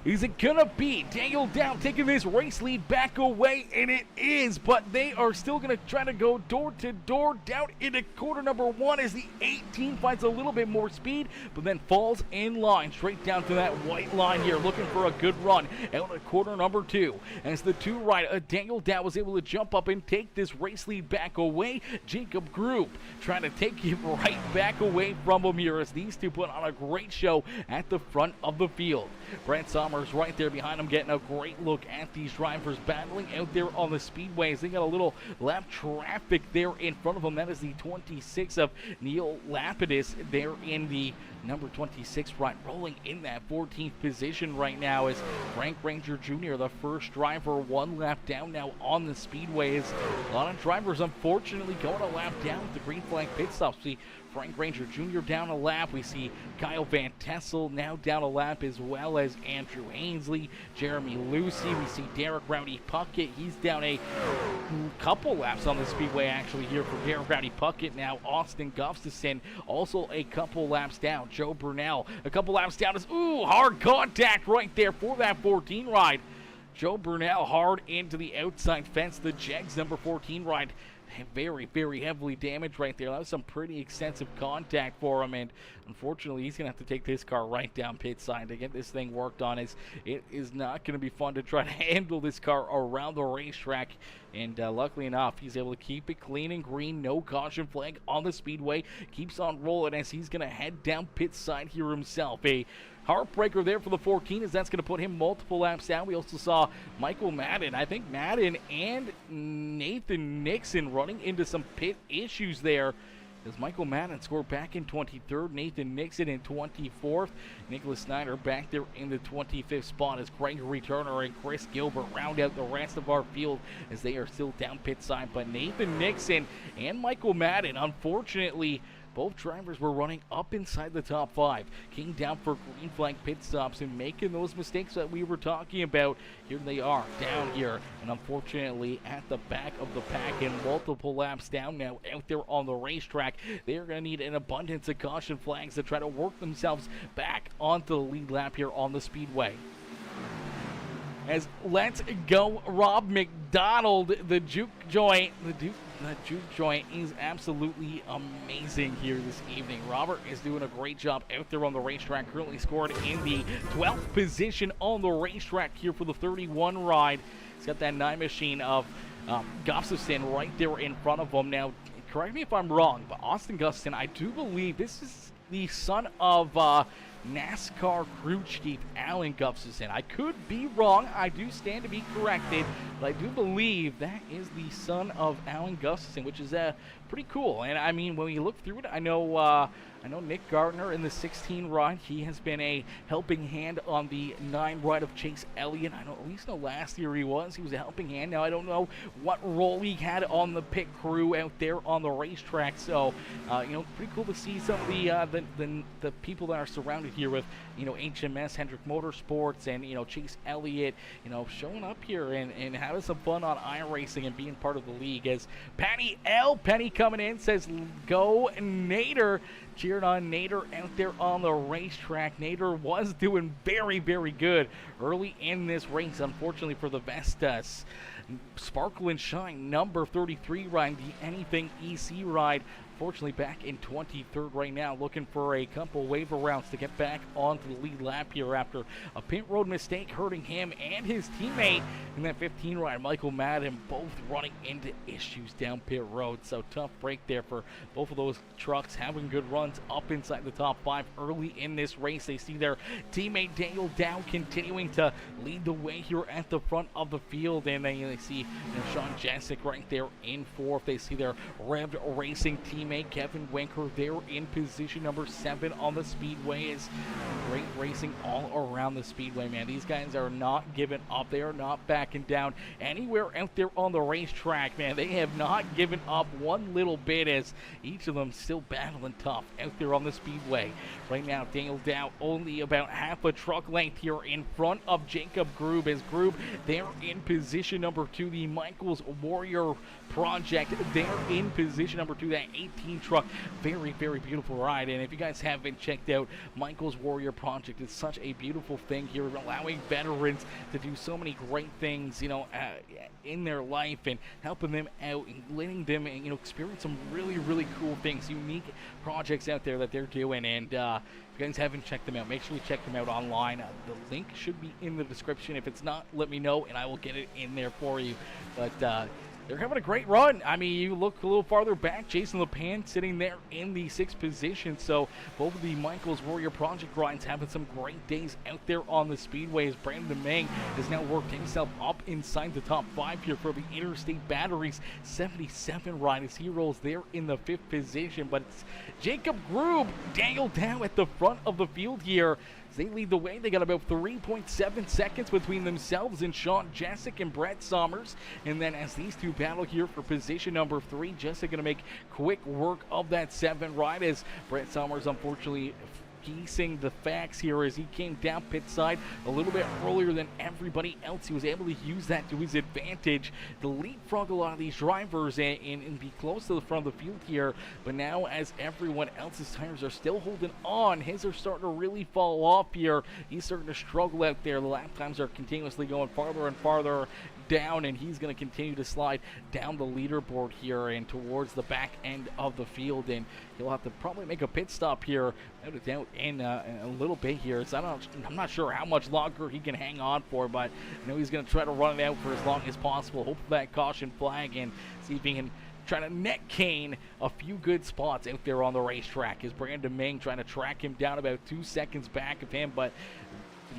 Is it gonna be Daniel Dow taking this race lead back away? And it is, but they are still gonna try to go door to door down into quarter number 1 as the 18 finds a little bit more speed, but then falls in line straight down to that white line here, looking for a good run out of quarter number 2. As the 2 rider, Daniel Dow was able to jump up and take this race lead back away. Jacob Group trying to take it right back away from him here as these two put on a great show at the front of the field. Brent Sommers right there behind him, getting a great look at these drivers battling out there on the speedways. They got a little lap traffic there in front of them. That is the 26 of Neil Lapidus there in the number 26 right, rolling in that 14th position right now as Frank Ranger Jr., the first driver, 1 lap down now on the speedways. A lot of drivers unfortunately going a lap down with the green flag pit stops. See Frank Ranger Jr. down a lap. We see Kyle Van Tessel now down a lap, as well as Andrew Ainsley, Jeremy Lucy. We see Derek Rowdy Puckett. He's down a couple laps on the speedway actually here for Derek Rowdy Puckett. Now Austin Gustafson also a couple laps down. Joe Burnell a couple laps down. Hard contact right there for that 14 ride. Joe Burnell hard into the outside fence. The Jegs number 14 ride very, very heavily damaged right there. That was some pretty extensive contact for him, and unfortunately he's going to have to take this car right down pit side to get this thing worked on. As it is not going to be fun to try to handle this car around the racetrack, and luckily enough he's able to keep it clean and green. No caution flag on the speedway. Keeps on rolling as he's going to head down pit side here himself. A heartbreaker there for the 14 as that's going to put him multiple laps down. We also saw Michael Madden. I think Madden and Nathan Nixon running into some pit issues there as Michael Madden scored back in 23rd, Nathan Nixon in 24th, Nicholas Snyder back there in the 25th spot as Gregory Turner and Chris Gilbert round out the rest of our field as they are still down pit side. But Nathan Nixon and Michael Madden, unfortunately, both drivers were running up inside the top 5. King down for green flag pit stops and making those mistakes that we were talking about. Here they are down here, and unfortunately at the back of the pack and multiple laps down now out there on the racetrack. They're going to need an abundance of caution flags to try to work themselves back onto the lead lap here on the speedway. As let's go Rob McDonald, the juke joint, the juke joint is absolutely amazing here this evening. Robert is doing a great job out there on the racetrack, currently scored in the 12th position on the racetrack here for the 31 ride. He's got that 9 machine of Gustafson right there in front of him. Now, correct me if I'm wrong, but Austin Gustafson, I do believe this is the son of NASCAR crew chief Alan Gustafson. I could be wrong. I do stand to be corrected, but I do believe that is the son of Alan Gustafson, which is pretty cool. And I mean, when you look through it, I know Nick Gardner in the 16 ride. He has been a helping hand on the 9 ride of Chase Elliott. I know at least last year he was a helping hand. Now I don't know what role he had on the pit crew out there on the racetrack. So pretty cool to see some of the people that are surrounded here with HMS, Hendrick Motorsports, and Chase Elliott, showing up here and having some fun on iRacing and being part of the league. As Penny coming in says, "Go Nader." Cheered on Nader out there on the racetrack. Nader was doing very, very good early in this race. Unfortunately for the Vestas, Sparkle and Shine number 33 ride, the Anything EC ride, unfortunately back in 23rd right now, looking for a couple waiver rounds to get back onto the lead lap here after a pit road mistake hurting him and his teammate in that 15 ride. Michael Madden both running into issues down pit road, so tough break there for both of those trucks, having good runs up inside the top 5 early in this race. They see their teammate Daniel Dow continuing to lead the way here at the front of the field, and they see Sean Jessic right there in 4th. They see their Revved Racing teammate teammate Kevin Winker there in position number 7 on the Speedway. Is great racing all around the Speedway, man. These guys are not giving up. They are not backing down anywhere out there on the racetrack, man. They have not given up one little bit, as each of them still battling tough out there on the Speedway. Right now, Daniel Dow only about half a truck length here in front of Jacob Grube, as Grube there in position number 2. The Michaels Warrior Project there in position number 2, that 18 truck. Very, very beautiful ride. And if you guys haven't checked out Michaels Warrior Project, it's such a beautiful thing here, allowing veterans to do so many great things, you know, in their life, and helping them out and letting them, you know, experience some really, really cool things, unique projects out there that they're doing. And if you guys haven't checked them out, make sure you check them out online. The link should be in the description. If it's not, let me know and I will get it in there for you. But they're having a great run. I mean, you look a little farther back, Jason LePan sitting there in the 6th position. So both of the Michaels Warrior Project rides having some great days out there on the Speedway, as Brandon Mang has now worked himself up inside the top 5 here for the Interstate Batteries 77 ride, as he rolls there in the 5th position. But it's Jacob Grube, Daniel Dow at the front of the field here. They lead the way. They got about 3.7 seconds between themselves and Sean Jessic and Brett Sommers. And then as these two battle here for position number 3, Jessic going to make quick work of that 7 ride, as Brett Sommers unfortunately piecing the facts here as he came down pit side a little bit earlier than everybody else. He was able to use that to his advantage to leapfrog a lot of these drivers and be close to the front of the field here. But now, as everyone else's tires are still holding on, his are starting to really fall off here. He's starting to struggle out there. The lap times are continuously going farther and farther down, and he's going to continue to slide down the leaderboard here and towards the back end of the field, and he'll have to probably make a pit stop here without a doubt in a little bit here. So I'm not sure how much longer he can hang on for, but I know he's going to try to run it out for as long as possible. Hope for that caution flag and see if he can try to neck Kane a few good spots out there on the racetrack. Is Brandon Meng trying to track him down about 2 seconds back of him, but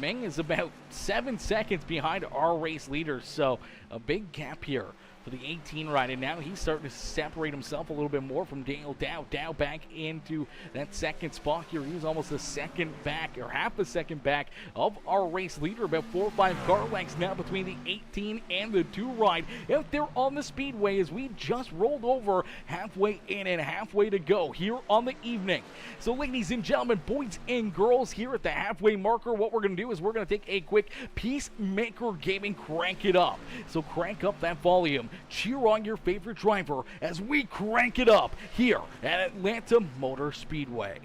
Meng is about 7 seconds behind our race leaders, so a big gap here for the 18 ride, and now he's starting to separate himself a little bit more from Daniel Dow. Dow back into that 2nd spot here. He was almost a second back, or half a second back of our race leader, about 4 or 5 car lengths now between the 18 and the 2 ride out there on the Speedway, as we just rolled over halfway in and halfway to go here on the evening. So ladies and gentlemen, boys and girls, here at the halfway marker, what we're going to do is we're going to take a quick Peacemaker Gaming crank it up. So crank up that volume. Cheer on your favorite driver as we crank it up here at Atlanta Motor Speedway.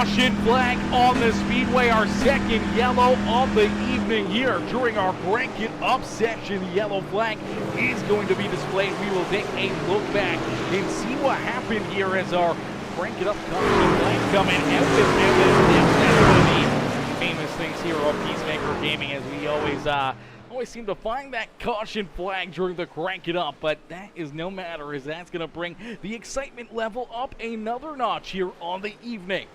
caution flag on the Speedway, our second yellow of the evening here during our crank it up session. The yellow flag is going to be displayed. We will take a look back and see what happened here as our crank it up caution flag coming out with that's one of the famous things here on Peacemaker Gaming, as we always seem to find that caution flag during the crank it up, but that is no matter, as that's going to bring the excitement level up another notch here on the evening.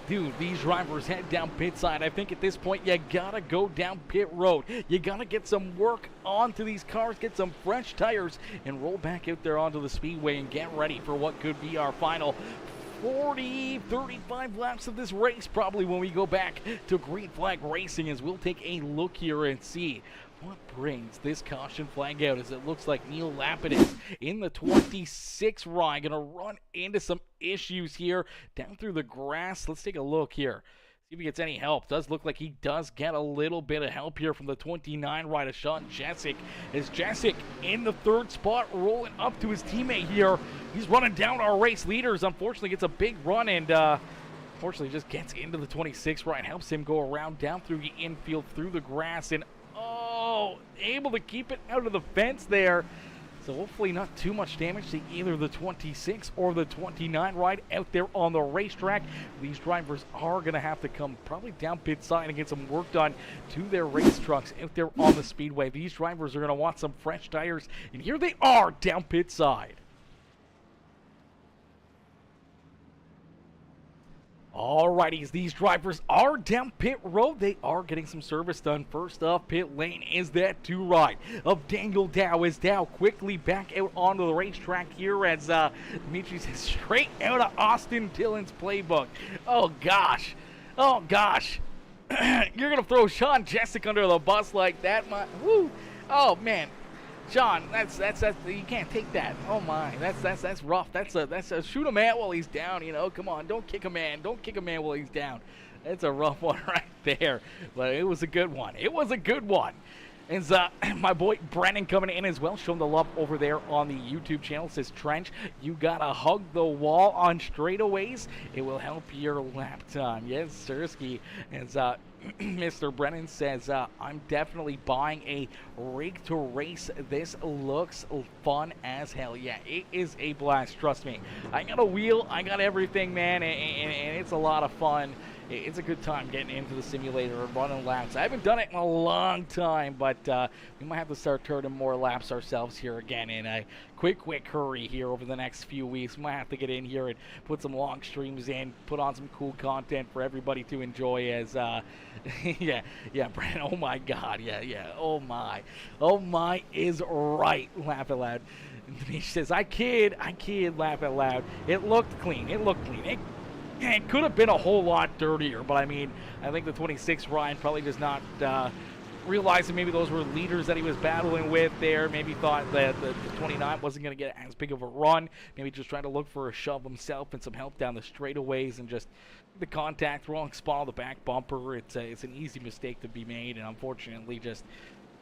Dude, these drivers head down pit side. I think at this point you gotta go down pit road. You gotta get some work onto these cars, get some fresh tires, and roll back out there onto the Speedway and get ready for what could be our final 35 laps of this race, probably, when we go back to Green Flag Racing, as we'll take a look here and see what brings this caution flag out, as it looks like Neil Lapidus in the 26 ride going to run into some issues here down through the grass. Let's take a look here. See if he gets any help. Does look like he does get a little bit of help here from the 29 rider, Sean Jessic. As Jessic in the third spot, rolling up to his teammate here. He's running down our race leaders. Unfortunately, gets a big run and unfortunately just gets into the 26 ride. Helps him go around down through the infield, through the grass, and able to keep it out of the fence there. So hopefully not too much damage to either the 26 or the 29 ride out there on the racetrack. These drivers are going to have to come probably down pit side and get some work done to their race trucks out there on the Speedway. These drivers are going to want some fresh tires, and here they are down pit side. Alrighty, these drivers are down pit road. They are getting some service done. First off pit lane is that 2 ride of Daniel Dow, as Dow quickly back out onto the racetrack here, as Dimitri says, straight out of Austin Dillon's playbook. Oh gosh. You're gonna throw Sean Jessic under the bus like that? Woo. Oh man. Sean, that's you can't take that. Oh my, that's rough. That's a shoot a man while he's down. You know, come on, don't kick a man while he's down. That's a rough one right there, but it was a good one. And my boy Brennan coming in as well, showing the love over there on the YouTube channel. Says, Trench, you gotta hug the wall on straightaways. It will help your lap time. Yes, Sirski. And Mr. Brennan says, I'm definitely buying a rig to race. This looks fun as hell. Yeah, it is a blast. Trust me. I got a wheel. I got everything, man, and it's a lot of fun. It's a good time getting into the simulator and running laps. I haven't done it in a long time, but we might have to start turning more laps ourselves here again in a quick hurry here over the next few weeks. We might have to get in here and put some long streams in, put on some cool content for everybody to enjoy as, yeah, Brandon, oh my God, yeah, oh my is right, laugh out loud. He says, I kid, laugh out loud. It looked clean. It could have been a whole lot dirtier, but I mean, I think the 26 Ryan probably does not realizing maybe those were leaders that he was battling with there. Maybe thought that the 29 wasn't going to get as big of a run. Maybe just trying to look for a shove himself and some help down the straightaways, and just the contact, wrong spot on the back bumper. It's an easy mistake to be made, and unfortunately just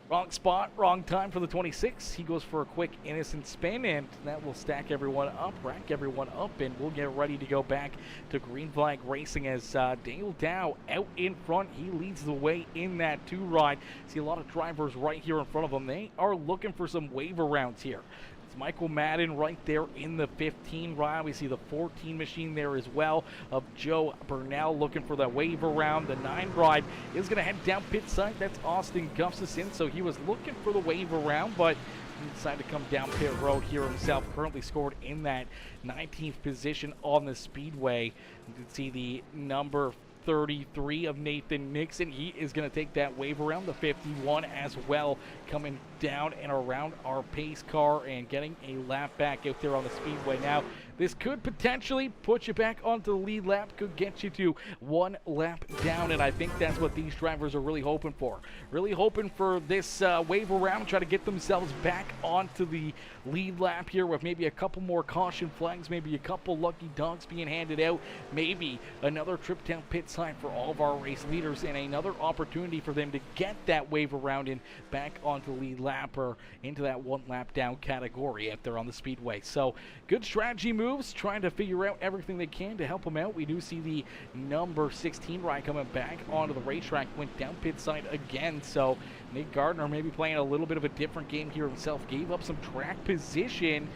wrong spot, wrong time for the 26. He goes for a quick innocent spin, and that will stack everyone up, rack everyone up, and we'll get ready to go back to Green Flag Racing as Daniel Dow out in front. He leads the way in that 2 ride. See a lot of drivers right here in front of him. They are looking for some wave arounds here. It's Michael Madden right there in the 15 ride. We see the 14 machine there as well of Joe Burnell looking for that wave around. The 9 ride is going to head down pit side. That's Austin Gustafson. So he was looking for the wave around, but he decided to come down pit road here himself. Currently scored in that 19th position on the Speedway. You can see the number 33 of Nathan Nixon. He is going to take that wave around. The 51 as well, coming down and around our pace car and getting a lap back out there on the Speedway. Now, this could potentially put you back onto the lead lap, could get you to 1 lap down, and I think that's what these drivers are really hoping for. Really hoping for this wave around, try to get themselves back onto the lead lap here with maybe a couple more caution flags, maybe a couple lucky dogs being handed out, maybe another trip down pit side for all of our race leaders, and another opportunity for them to get that wave around and back onto the lead lap or into that 1 lap down category out there on the Speedway. So good strategy move grooves, trying to figure out everything they can to help him out. We do see the number 16 ride coming back onto the racetrack, went down pit side again. So Nick Gardner maybe playing a little bit of a different game here himself. Gave up some track position,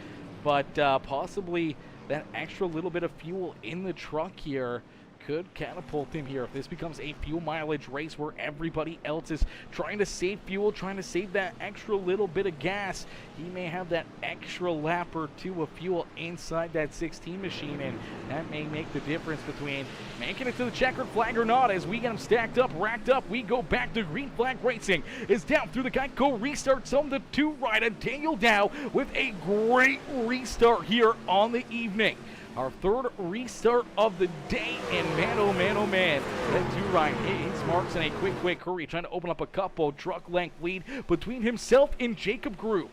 but possibly that extra little bit of fuel in the truck here could catapult him here. If this becomes a fuel mileage race where everybody else is trying to save fuel, trying to save that extra little bit of gas, he may have that extra lap or two of fuel inside that 16 machine, and that may make the difference between making it to the checkered flag or not. As we get them stacked up, racked up, we go back to green flag racing. Is down through the Geico restart zone. The 2 rider Daniel Dow with a great restart here on the evening. Our 3rd restart of the day, and man, oh man, oh man, that 2 ride hits marks in a quick hurry, trying to open up a couple truck length lead between himself and Jacob Group.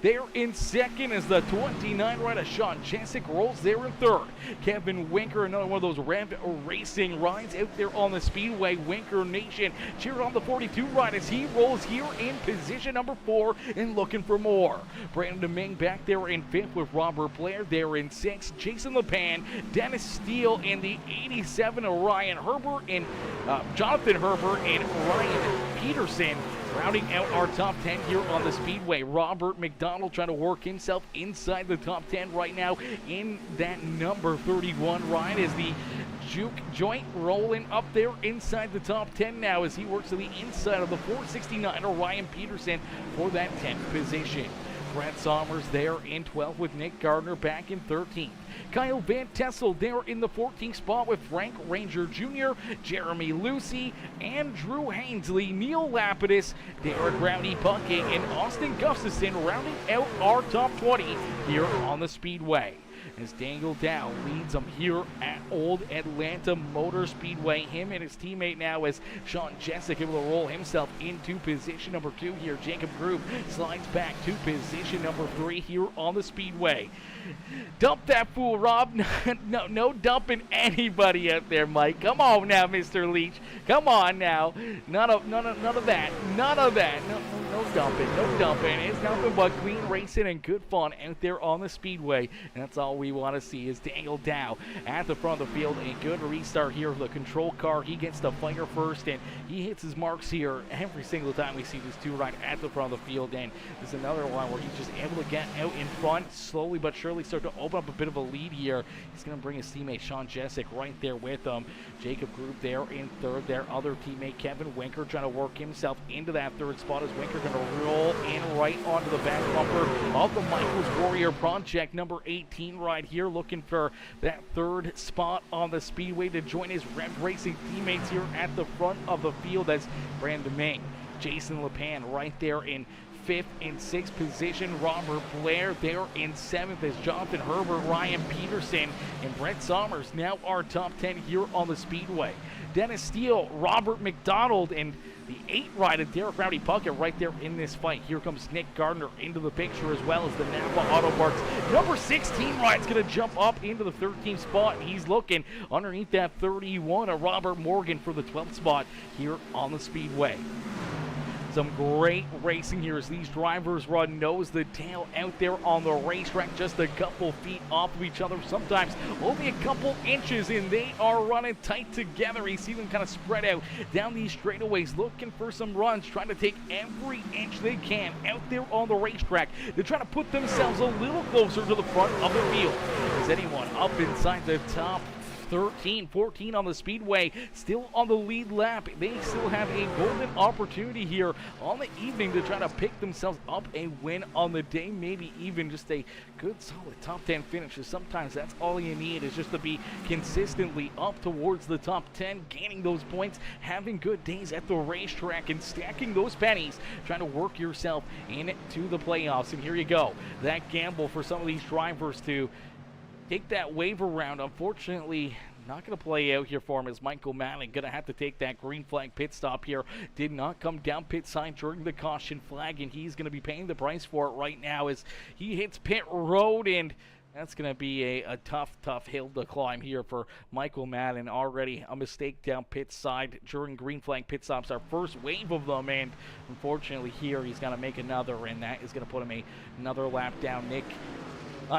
They're in 2nd as the 29 rider Sean Jessic rolls there in 3rd. Kevin Winker, another one of those Rev Racing rides out there on the Speedway. Winker Nation cheering on the 42 ride as he rolls here in position number 4 and looking for more. Brandon Ming back there in 5th with Robert Blair there in 6th. Jason LePan, Dennis Steele, and the 87 of Ryan Herbert, and Jonathan Herbert and Ryan Peterson rounding out our top 10 here on the Speedway. Robert McDonald trying to work himself inside the top 10 right now in that number 31 ride as the juke joint rolling up there inside the top 10 now as he works to the inside of the 469 of Ryan Peterson for that 10th position. Brett Sommers there in 12th with Nick Gardner back in 13th. Kyle Van Tessel there in the 14th spot with Frank Ranger Jr., Jeremy Lucy, Andrew Hainsley, Neil Lapidus, Derek Rowdy Puckett, and Austin Gustafson rounding out our top 20 here on the Speedway. As Daniel Dow leads them here at Old Atlanta Motor Speedway. Him and his teammate now as Sean Jessic able to roll himself into position number 2 here. Jacob Group slides back to position number 3 here on the Speedway. Dump that fool, Rob. No dumping anybody out there, Mike. Come on now, Mr. Leach. Come on now. None of that. None of that. No dumping. No dumping. It's nothing but clean racing and good fun out there on the Speedway. And that's all we want to see is Daniel Dow at the front of the field. A good restart here of the control car. He gets the fire first, and he hits his marks here every single time we see this 2 ride at the front of the field. And there's another one where he's just able to get out in front, slowly but surely start to open up a bit of a lead here. He's going to bring his teammate Sean Jessic right there with him. Jacob Group there in 3rd. Their other teammate Kevin Winker trying to work himself into that 3rd spot as Winker going to roll in right onto the back bumper of the Michaels Warrior Project number 18 right here, looking for that 3rd spot on the Speedway to join his Rev Racing teammates here at the front of the field as Brandon Ming, Jason LePan right there in 5th and 6th position. Robert Blair there in 7th as Jonathan Herbert, Ryan Peterson, and Brett Sommers now our top 10 here on the Speedway. Dennis Steele, Robert McDonald, and the 8 rider Derek Rowdy Puckett right there in this fight. Here comes Nick Gardner into the picture as well as the Napa Auto Parts. Number 16 ride's going to jump up into the 13th spot. He's looking underneath that 31 of Robert Morgan for the 12th spot here on the Speedway. Some great racing here as these drivers run nose to tail out there on the racetrack, just a couple feet off of each other, sometimes only a couple inches, and they are running tight together. You see them kind of spread out down these straightaways, looking for some runs, trying to take every inch they can out there on the racetrack. They're trying to put themselves a little closer to the front of the field. Is anyone up inside the top 13, 14 on the Speedway, still on the lead lap? They still have a golden opportunity here on the evening to try to pick themselves up a win on the day, maybe even just a good solid top 10 finish. Sometimes that's all you need, is just to be consistently up towards the top 10, gaining those points, having good days at the racetrack, and stacking those pennies, trying to work yourself into the playoffs. And here you go, that gamble for some of these drivers to take that waiver round, unfortunately, not going to play out here for him, as Michael Madden going to have to take that green flag pit stop here. Did not come down pit side during the caution flag, and he's going to be paying the price for it right now as he hits pit road, and that's going to be a tough hill to climb here for Michael Madden. Already a mistake down pit side during green flag pit stops, our first wave of them, and unfortunately here he's going to make another, and that is going to put him another lap down. Nick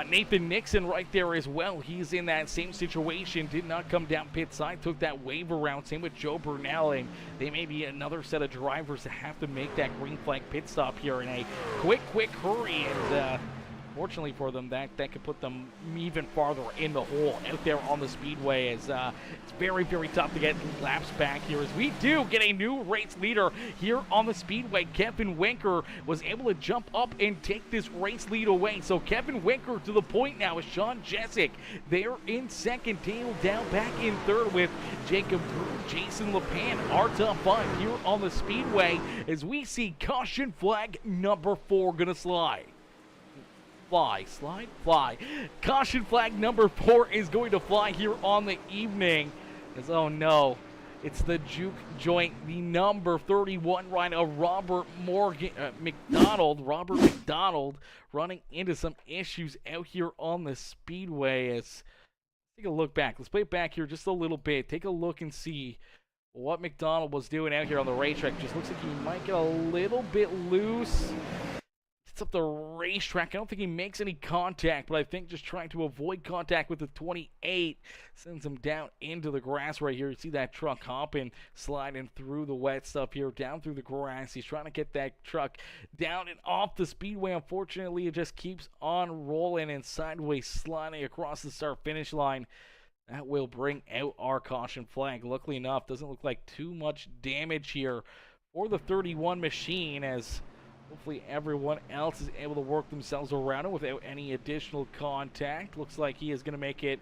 Nathan Nixon right there as well. He's in that same situation. Did not come down pit side. Took that wave around. Same with Joe Burnell. And they may be another set of drivers that have to make that green flag pit stop here in a quick hurry. And fortunately for them, that could put them even farther in the hole out there on the speedway, as it's very tough to get laps back here, as we do get a new race leader here on the speedway. Kevin Winker was able to jump up and take this race lead away. So Kevin Winker to the point now, as Sean Jessic there in second, Daniel down back in third with Jacob Groove, Jason LePan, our top 5 here on the speedway, as we see caution flag number 4 gonna slide. Fly. Caution flag number 4 is going to fly here on the evening. As, oh no, it's the juke joint, the number 31 rider of Robert McDonald, running into some issues out here on the speedway. As, take a look back. Let's play it back here just a little bit. Take a look and see what McDonald was doing out here on the racetrack. Just looks like he might get a little bit loose. Up the racetrack. I don't think he makes any contact, but I think just trying to avoid contact with the 28 sends him down into the grass right here. You see that truck hopping, sliding through the wet stuff here, down through the grass. He's trying to get that truck down and off the speedway. Unfortunately, it just keeps on rolling and sideways sliding across the start-finish line. That will bring out our caution flag. Luckily enough, doesn't look like too much damage here for the 31 machine, as hopefully everyone else is able to work themselves around it without any additional contact. Looks like he is going to make it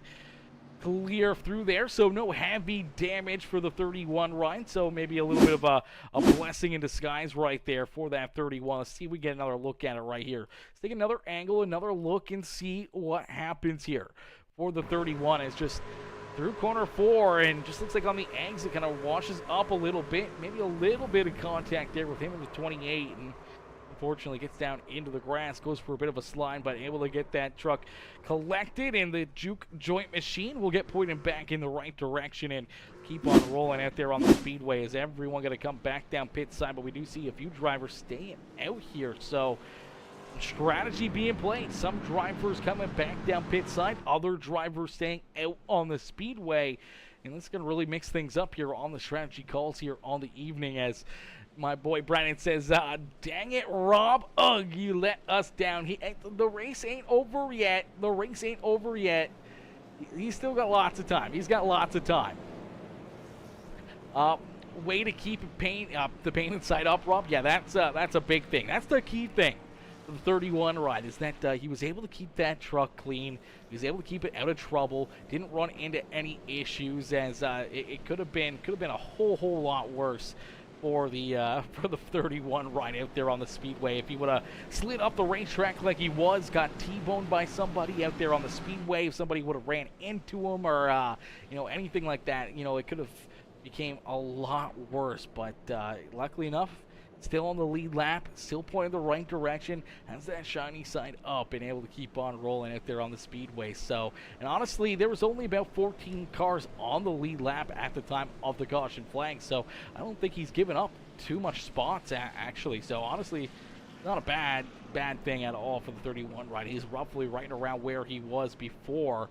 clear through there, so no heavy damage for the 31 ride. So maybe a little bit of a blessing in disguise right there for that 31. Let's see if we get another look at it right here. Let's take another angle, another look, and see what happens here for the 31. It's just through corner 4, and just looks like on the exit kind of washes up a little bit. Maybe a little bit of contact there with him and the 28, and unfortunately gets down into the grass, goes for a bit of a slide, but able to get that truck collected, and the juke joint machine will get pointed back in the right direction and keep on rolling out there on the speedway, as everyone going to come back down pit side. But we do see a few drivers staying out here, so strategy being played. Some drivers coming back down pit side, other drivers staying out on the speedway, and that's going to really mix things up here on the strategy calls here on the evening, as my boy Brandon says, dang it, Rob. Ugh, you let us down. The race ain't over yet. The race ain't over yet. He's still got lots of time. He's got lots of time. Way to keep the paint inside up, Rob. Yeah, that's a big thing. That's the key thing. The 31 ride is that he was able to keep that truck clean. He was able to keep it out of trouble. Didn't run into any issues, as it could have been a whole lot worse for the 31 ride out there on the speedway. If he would have slid up the racetrack like he was, got T-boned by somebody out there on the speedway, if somebody would have ran into him, or anything like that, it could have became a lot worse. But luckily enough, still on the lead lap, still pointing the right direction, has that shiny side up, and able to keep on rolling out there on the speedway. So, and honestly, there was only about 14 cars on the lead lap at the time of the caution flag, so I don't think he's given up too much spots, actually. So honestly, not a bad thing at all for the 31 ride. He's roughly right around where he was before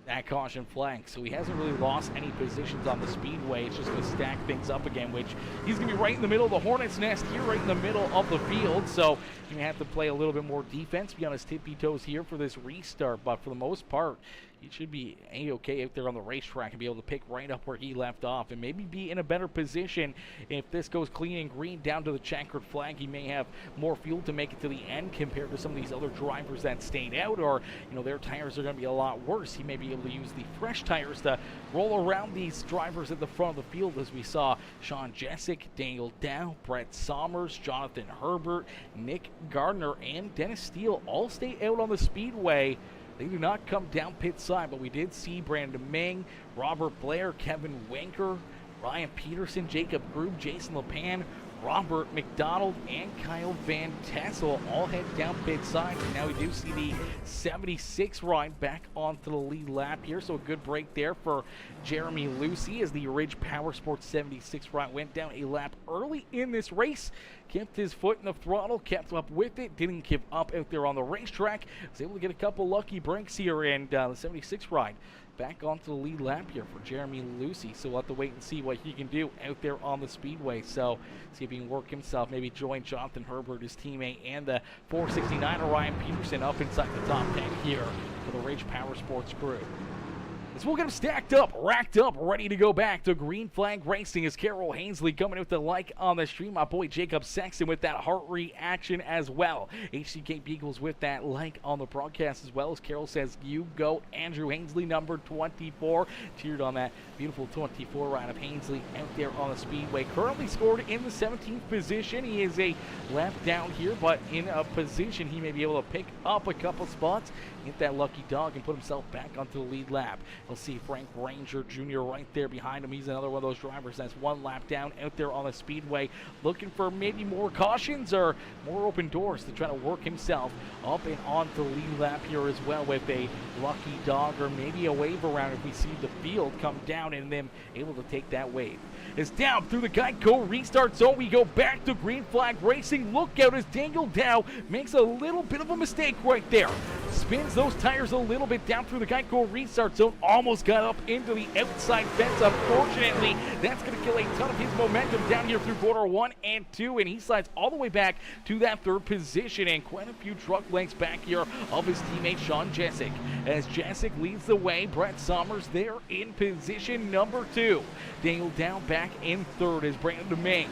that caution flag, so he hasn't really lost any positions on the speedway. It's just going to stack things up again, which he's going to be right in the middle of the hornet's nest here, right in the middle of the field, so he may have to play a little bit more defense, be on his tippy toes here for this restart. But for the most part, he should be A-okay out there on the racetrack and be able to pick right up where he left off, and maybe be in a better position if this goes clean and green down to the checkered flag. He may have more fuel to make it to the end compared to some of these other drivers that stayed out, or their tires are going to be a lot worse. He may be able to use the fresh tires to roll around these drivers at the front of the field, as we saw Sean Jessic, Daniel Dow, Brett Sommers, Jonathan Herbert, Nick Gardner, and Dennis Steele all stay out on the speedway. They do not come down pit side, but we did see Brandon Ming, Robert Blair, Kevin Winker, Ryan Peterson, Jacob Groove, Jason LePan, Robert McDonald and Kyle Van Tassel all head down pit side. And now we do see the 76 ride back onto the lead lap here. So a good break there for Jeremy Lucy as the Ridge Power Sports 76 ride went down a lap early in this race. Kept his foot in the throttle, kept up with it, didn't give up out there on the racetrack. Was able to get a couple lucky breaks here, and the 76 ride back onto the lead lap here for Jeremy Lucy. So we'll have to wait and see what he can do out there on the Speedway. So see if he can work himself, maybe join Jonathan Herbert, his teammate, and the 469 Ryan Peterson up inside the top 10 here for the Ridge Power Sports crew. So we'll get them stacked up, racked up, ready to go back to Green Flag Racing as Carol Hainsley coming in with the like on the stream. My boy Jacob Sexton with that heart reaction as well. HCK Beagles with that like on the broadcast as well as Carol says, you go Andrew Hainsley, number 24. Cheered on that beautiful 24 ride of Hainsley out there on the Speedway. Currently scored in the 17th position. He is a lap down here, but in a position he may be able to pick up a couple spots, get that lucky dog, and put himself back onto the lead lap. We'll see Frank Ranger Jr. right there behind him. He's another one of those drivers that's one lap down out there on the Speedway, looking for maybe more cautions or more open doors to try to work himself up and onto the lead lap here as well with a lucky dog or maybe a wave around if we see the field come down and them able to take that wave. It's down through the Geico restart zone. We go back to Green Flag Racing. Look out as Daniel Dow makes a little bit of a mistake right there. Spins those tires a little bit down through the Geico restart zone. Almost got up into the outside fence. Unfortunately, that's going to kill a ton of his momentum down here through quarter 1 and 2. And he slides all the way back to that third position. And quite a few truck lengths back here of his teammate Sean Jessic. As Jessic leads the way, Brett Summers there in position number 2. Daniel Dow back in third as Brandon DeMay.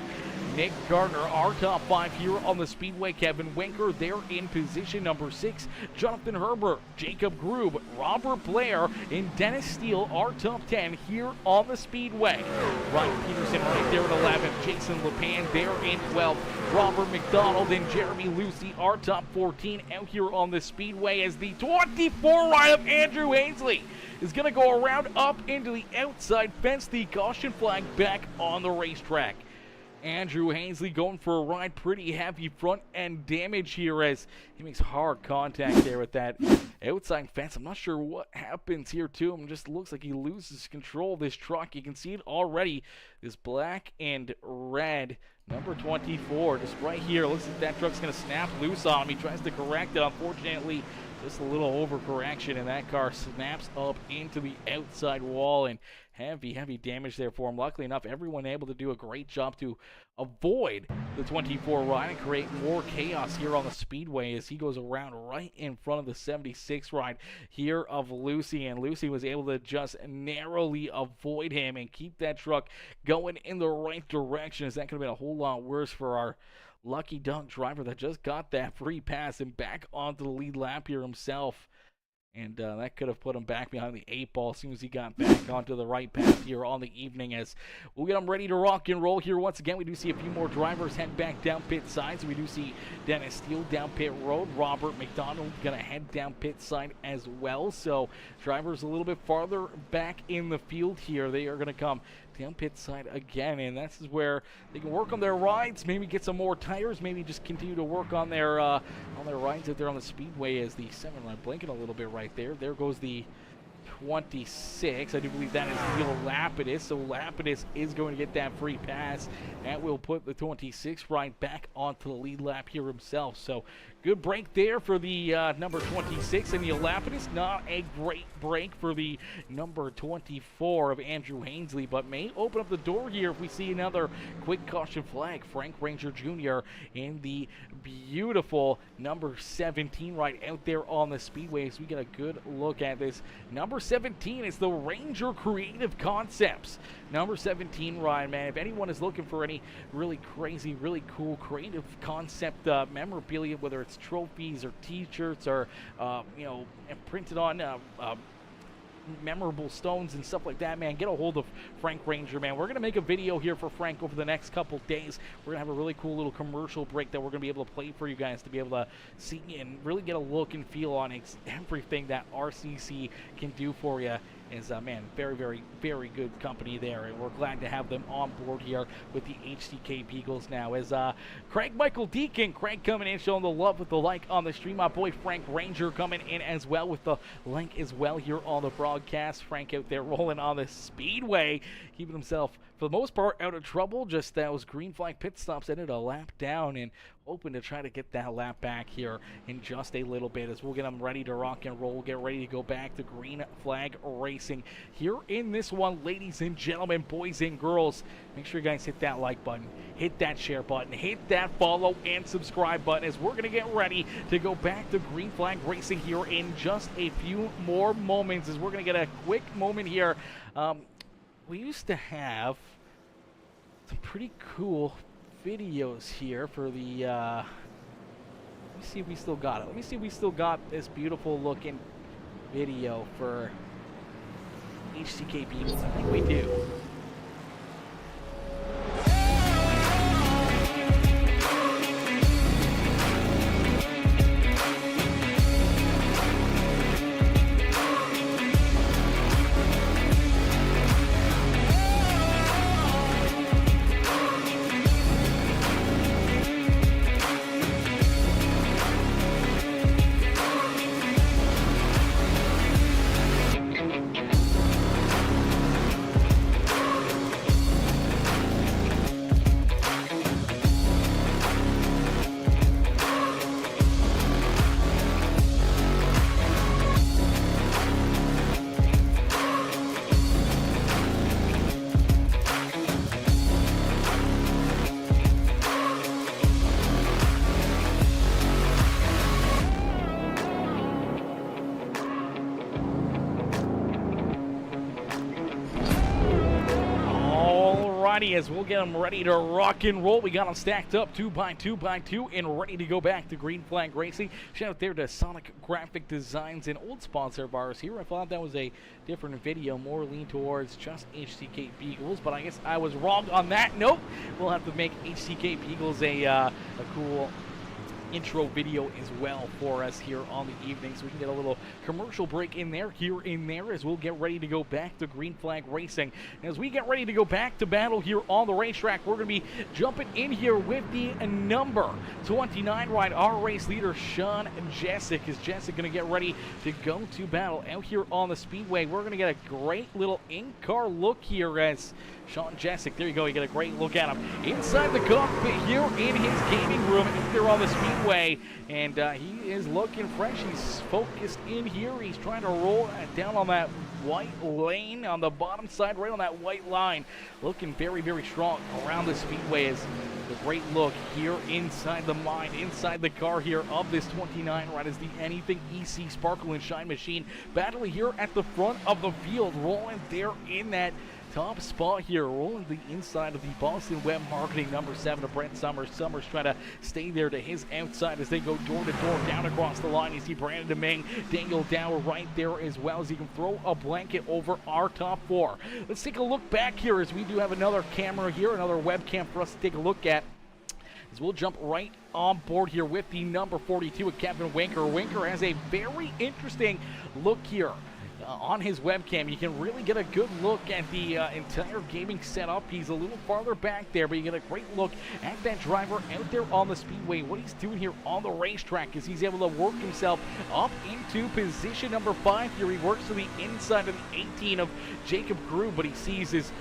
Nick Gardner, our top 5 here on the Speedway. Kevin Winker there in position number 6. Jonathan Herbert, Jacob Grube, Robert Blair, and Dennis Steele, our top 10 here on the Speedway. Ryan Peterson right there at 11. Jason LePan there in 12. Robert McDonald and Jeremy Lucy, our top 14 out here on the Speedway as the 24 ride of Andrew Hainsley is going to go around up into the outside fence. The caution flag back on the racetrack. Andrew Hainsley going for a ride, pretty heavy front end damage here as he makes hard contact there with that outside fence. I'm not sure what happens here to him. Just looks like he loses control of this truck. You can see it already. This black and red number 24 just right here. Looks like that truck's going to snap loose on him. He tries to correct it. Unfortunately, just a little overcorrection, and that car snaps up into the outside wall, and heavy damage there for him. Luckily enough, everyone able to do a great job to avoid the 24 ride and create more chaos here on the Speedway as he goes around right in front of the 76 ride here of Lucy, and Lucy was able to just narrowly avoid him and keep that truck going in the right direction, as that could have been a whole lot worse for our lucky dog driver that just got that free pass and back onto the lead lap here himself. And that could have put him back behind the 8 ball as soon as he got back onto the right path here on the evening, as we'll get him ready to rock and roll here. Once again, we do see a few more drivers head back down pit side. So we do see Dennis Steele down pit road. Robert McDonald going to head down pit side as well. So drivers a little bit farther back in the field here. They are going to come down pit side again, and this is where they can work on their rides, maybe get some more tires, maybe just continue to work on their rides out there on the Speedway. As the 7 line blinking a little bit right there. There goes the 26. I do believe that is Neil Lapidus, so Lapidus is going to get that free pass. That will put the 26 right back onto the lead lap here himself. So good break there for the number 26 and Neil Lapidus. Not a great break for the number 24 of Andrew Hainsley, but may open up the door here if we see another quick caution flag. Frank Ranger Jr. in the beautiful number 17 right out there on the Speedway. So we get a good look at this. Number 17 is the Ranger Creative Concepts. Number 17 ride, man. If anyone is looking for any really crazy, really cool creative concept memorabilia, whether it's trophies or t-shirts or printed on memorable stones and stuff like that, man, get a hold of Frank Ranger, man. We're going to make a video here for Frank over the next couple days. We're going to have a really cool little commercial break that we're going to be able to play for you guys to be able to see and really get a look and feel on everything that RCC can do for you is, man, very, very, very good company there, and we're glad to have them on board here with the HCK Beagles now. As Craig Michael Deacon, Craig coming in, showing the love with the like on the stream. My boy Frank Ranger coming in as well with the link as well here on the broadcast. Frank out there rolling on the Speedway, keeping himself, for the most part, out of trouble. Just those green flag pit stops, ended a lap down, and hoping to try to get that lap back here in just a little bit as we'll get them ready to rock and roll, get ready to go back to green flag racing here in this one. Ladies and gentlemen, boys and girls, make sure you guys hit that like button, hit that share button, hit that follow and subscribe button as we're going to get ready to go back to green flag racing here in just a few more moments, as we're going to get a quick moment here. We used to have some pretty cool videos here for the let me see if we still got it. Let me see if we still got this beautiful looking video for HCK Beagles. I think we do. As we'll get them ready to rock and roll. We got them stacked up 2 by 2 by 2 and ready to go back to green flag racing. Shout out there to Sonic Graphic Designs, an old sponsor of ours here. I thought that was a different video, more lean towards just HCK Beagles, but I guess I was wrong on that. Nope, we'll have to make HCK Beagles a cool intro video as well for us here on the evening, so we can get a little commercial break in there, here in there, as we'll get ready to go back to green flag racing. And as we get ready to go back to battle here on the racetrack, we're going to be jumping in here with the number 29 ride, our race leader Sean Jessic. Is Jessic going to get ready to go to battle out here on the Speedway? We're going to get a great little in-car look here as Sean Jessic, there you go, you get a great look at him inside the cockpit here in his gaming room out there on the Speedway, and he is looking fresh. He's focused in here. He's trying to roll down on that white lane on the bottom side, right on that white line, looking very, very strong around the Speedway. Is the great look here inside the mind, inside the car here of this 29 ride, is the Anything EC Sparkle and Shine machine battling here at the front of the field, rolling there in that top spot here, rolling the inside of the Boston Web Marketing number 7 to Brent Summers. Summers trying to stay there to his outside as they go door to door down across the line. You see Brandon Deming, Daniel Dower right there, as well as he can throw a blanket over our top 4. Let's take a look back here as we do have another camera here, another webcam for us to take a look at. As we'll jump right on board here with the number 42 of Kevin Winker. Winker has a very interesting look here. On his webcam, you can really get a good look at the entire gaming setup. He's a little farther back there, but you get a great look at that driver out there on the Speedway. What he's doing here on the racetrack is he's able to work himself up into position number 5 here. He works to the inside of the 18 of Jacob Grew, but he sees his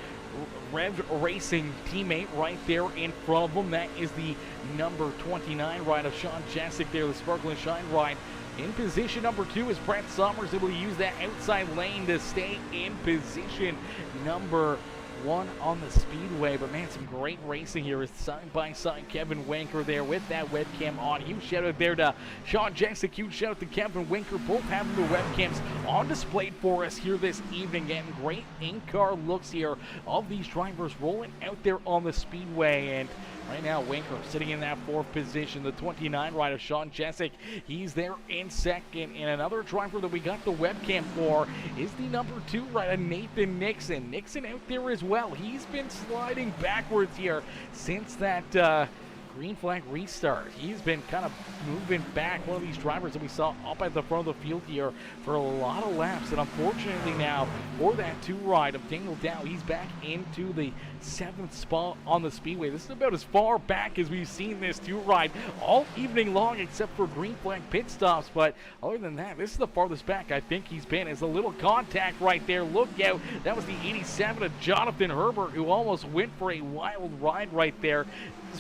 Rev Racing teammate right there in front of him. That is the number 29 ride of Sean Jessic there, the Sparkle and Shine ride. In position number 2 is Brent Summers, able to use that outside lane to stay in position number 1 on the Speedway. But man, some great racing here with side-by-side Kevin Winker there with that webcam on. Huge shout out there to Sean Jessic, huge shout out to Kevin Winker, both having the webcams on display for us here this evening. Getting great in-car looks here of these drivers rolling out there on the Speedway. And right now, Winker sitting in that 4th position. The 29 ride of Sean Jessic, he's there in 2nd. And another driver that we got the webcam for is the number 2 ride of Nathan Nixon. Nixon out there as well. He's been sliding backwards here since that green flag restart. He's been kind of moving back, one of these drivers that we saw up at the front of the field here for a lot of laps. And unfortunately now, for that 2 ride of Daniel Dow, he's back into the 7th spot on the Speedway. This is about as far back as we've seen this 2 ride all evening long, except for green flag pit stops. But other than that, this is the farthest back I think he's been. As a little contact right there. Look out. That was the 87 of Jonathan Herbert, who almost went for a wild ride right there.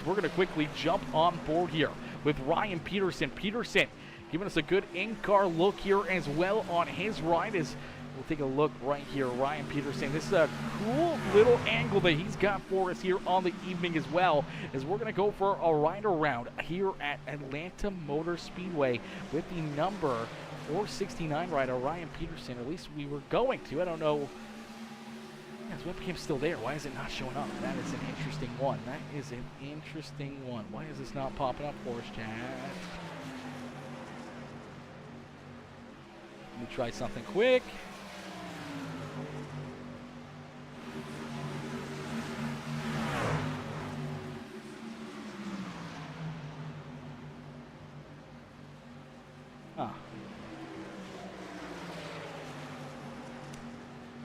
We're going to quickly jump on board here with Ryan Peterson. Peterson giving us a good in-car look here as well on his ride. As we'll take a look right here. Ryan Peterson. This is a cool little angle that he's got for us here on the evening as well, as we're going to go for a ride around here at Atlanta Motor Speedway with the number 469 rider Ryan Peterson. At least we were going to. I don't know. His webcam's still there. Why is it not showing up? That is an interesting one. That is an interesting one. Why is this not popping up for us, chat? Let me try something quick.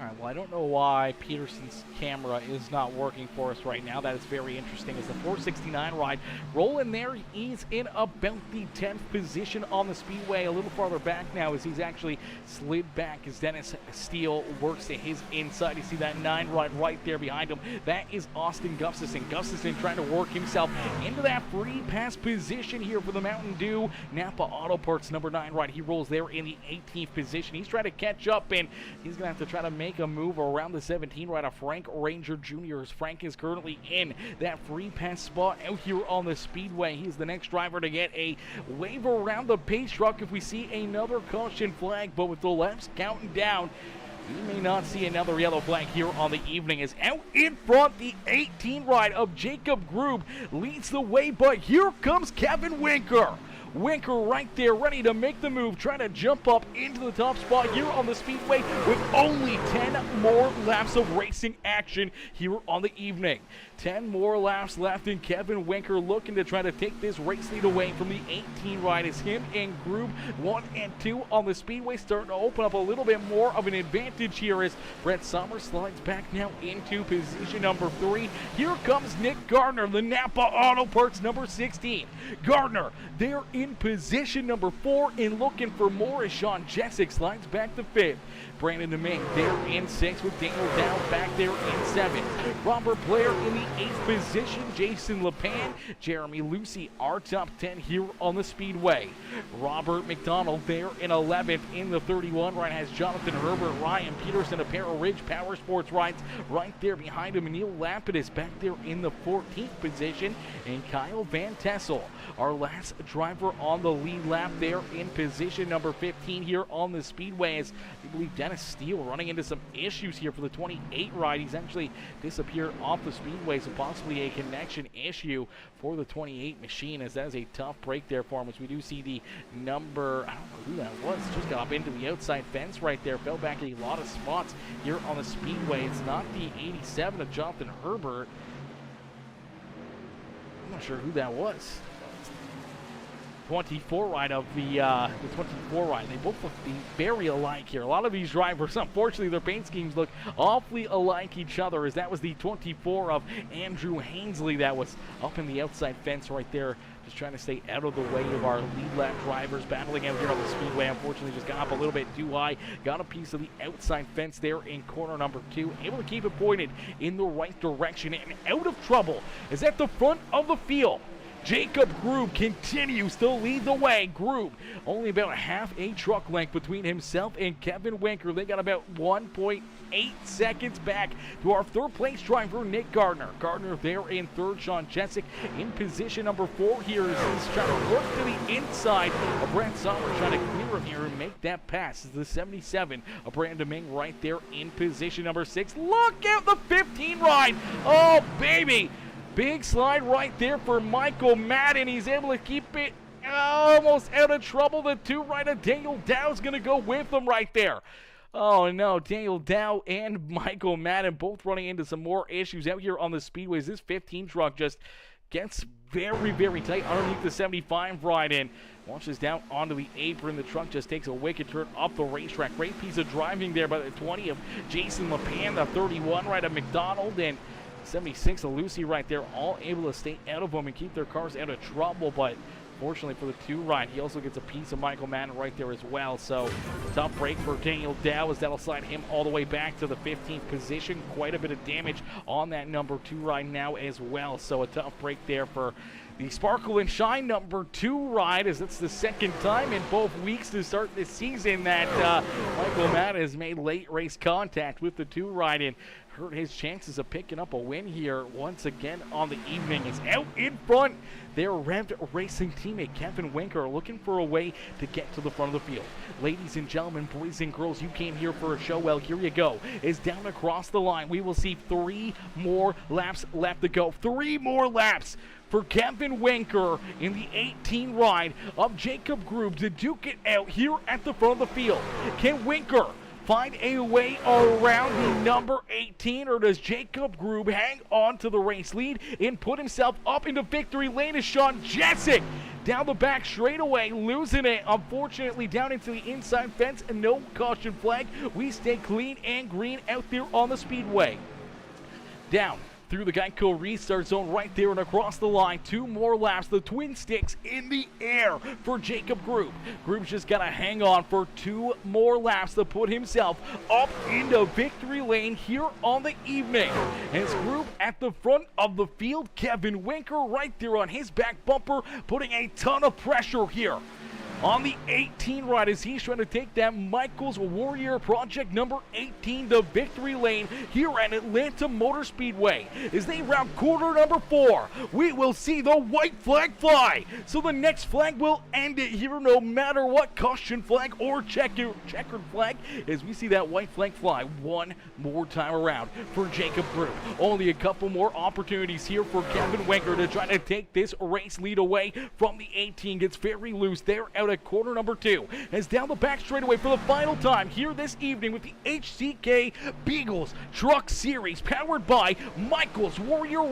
Alright, well, I don't know why Peterson's camera is not working for us right now. That is very interesting. As the 469 ride rolling there, he's in about the 10th position on the Speedway. A little farther back now as he's actually slid back as Dennis Steele works to his inside. You see that 9 ride right there behind him. That is Austin Gustafson. Gustafson trying to work himself into that free pass position here for the Mountain Dew Napa Auto Parts number 9 ride. He rolls there in the 18th position. He's trying to catch up, and he's going to have to try to make a move around the 17 right of Frank Ranger Jr. as Frank is currently in that free pass spot out here on the Speedway. He's the next driver to get a wave around the pace truck if we see another caution flag, but with the laps counting down, we may not see another yellow flag here on the evening. As out in front, the 18 ride of Jacob Grube leads the way, but here comes Kevin Winker. Winker right there, ready to make the move, trying to jump up into the top spot here on the Speedway with only 10 more laps of racing action here on the evening. 10 more laps left, and Kevin Winker looking to try to take this race lead away from the 18 ride. As him and Grube 1 and 2 on the Speedway starting to open up a little bit more of an advantage here as Brett Summers slides back now into position number 3. Here comes Nick Gardner, the Napa Auto Parts number 16. Gardner there in position number 4 and looking for more as Sean Jessic slides back to 5th. Brandon DeMing there in 6th with Daniel Dow back there in 7th. Robert Blair in the 8th position. Jason LePan, Jeremy Lucy, our top 10 here on the Speedway. Robert McDonald there in 11th. In the 31 ride has Jonathan Herbert, Ryan Peterson, a pair of Ridge Power Sports rides right there behind him. Neil Lapidus back there in the 14th position. And Kyle Van Tessel, our last driver on the lead lap there in position number 15 here on the Speedway, as we believe Dennis Steele running into some issues here for the 28 ride. He's actually disappeared off the Speedway, so possibly a connection issue for the 28 machine, as that is a tough break there for him. As we do see the number, I don't know who that was, just got up into the outside fence right there, fell back a lot of spots here on the Speedway. It's not the 87 of Jonathan Herbert. I'm not sure who that was. 24 ride of the 24 ride. They both look very alike here. A lot of these drivers, unfortunately, their paint schemes look awfully alike each other, as that was the 24 of Andrew Hainsley that was up in the outside fence right there, just trying to stay out of the way of our lead lap drivers battling out here on the Speedway. Unfortunately, just got up a little bit too high, got a piece of the outside fence there in corner number 2, able to keep it pointed in the right direction, and out of trouble is at the front of the field. Jacob Grube continues to lead the way. Grube only about a half a truck length between himself and Kevin Winker. They got about 1.8 seconds back to our third place driver, Nick Gardner. Gardner there in 3rd. Sean Jessic in position number 4 here as he's trying to work to the inside of Brent Sommer, trying to clear him here and make that pass. This is the 77 of Brandon Ming right there in position number 6. Look out, the 15 ride. Oh, baby. Big slide right there for Michael Madden. He's able to keep it almost out of trouble. The 2 rider Daniel Dow's going to go with him right there. Oh no, Daniel Dow and Michael Madden both running into some more issues out here on the Speedways. This 15 truck just gets very, very tight underneath the 75 ride and launches down onto the apron. The truck just takes a wicked turn up the racetrack. Great piece of driving there by the 20 of Jason LePan, the 31 right of McDonald, and 76 of Lucy right there, all able to stay out of them and keep their cars out of trouble. But fortunately for the 2 ride, he also gets a piece of Michael Madden right there as well. So tough break for Daniel Dow as that'll slide him all the way back to the 15th position. Quite a bit of damage on that number 2 ride now as well. So a tough break there for the Sparkle and Shine number 2 ride, as it's the second time in both weeks to start this season that Michael Madden has made late race contact with the 2 ride and hurt his chances of picking up a win here once again on the evening. Is out in front, their Revved Racing teammate Kevin Winker looking for a way to get to the front of the field. Ladies and gentlemen, boys and girls, you came here for a show. Well, here you go. Is down across the line. We will see 3 more laps left to go. 3 more laps for Kevin Winker in the 18 ride of Jacob Grube to duke it out here at the front of the field. Can Winker find a way around the number 18, or does Jacob Grube hang on to the race lead and put himself up into victory lane as Sean Jessic down the back straightaway, losing it, unfortunately, down into the inside fence, and no caution flag. We stay clean and green out there on the speedway. Down through the Geico restart zone right there and across the line. 2 more laps. The twin sticks in the air for Jacob Grube. Grube's just got to hang on for 2 more laps to put himself up into victory lane here on the evening. And it's Grube at the front of the field. Kevin Winker right there on his back bumper, putting a ton of pressure here on the 18 ride as he's trying to take that Michaels Warrior Project number 18 to victory lane here at Atlanta Motor Speedway. As they round corner number 4, we will see the white flag fly. So the next flag will end it here no matter what, caution flag or checkered flag, as we see that white flag fly one more time around for Jacob Grube. Only a couple more opportunities here for Kevin Winker to try to take this race lead away from the 18. Gets very loose there out at corner number 2, as down the back straightaway for the final time here this evening with the HCK Beagles Truck Series, powered by Michaels Warrior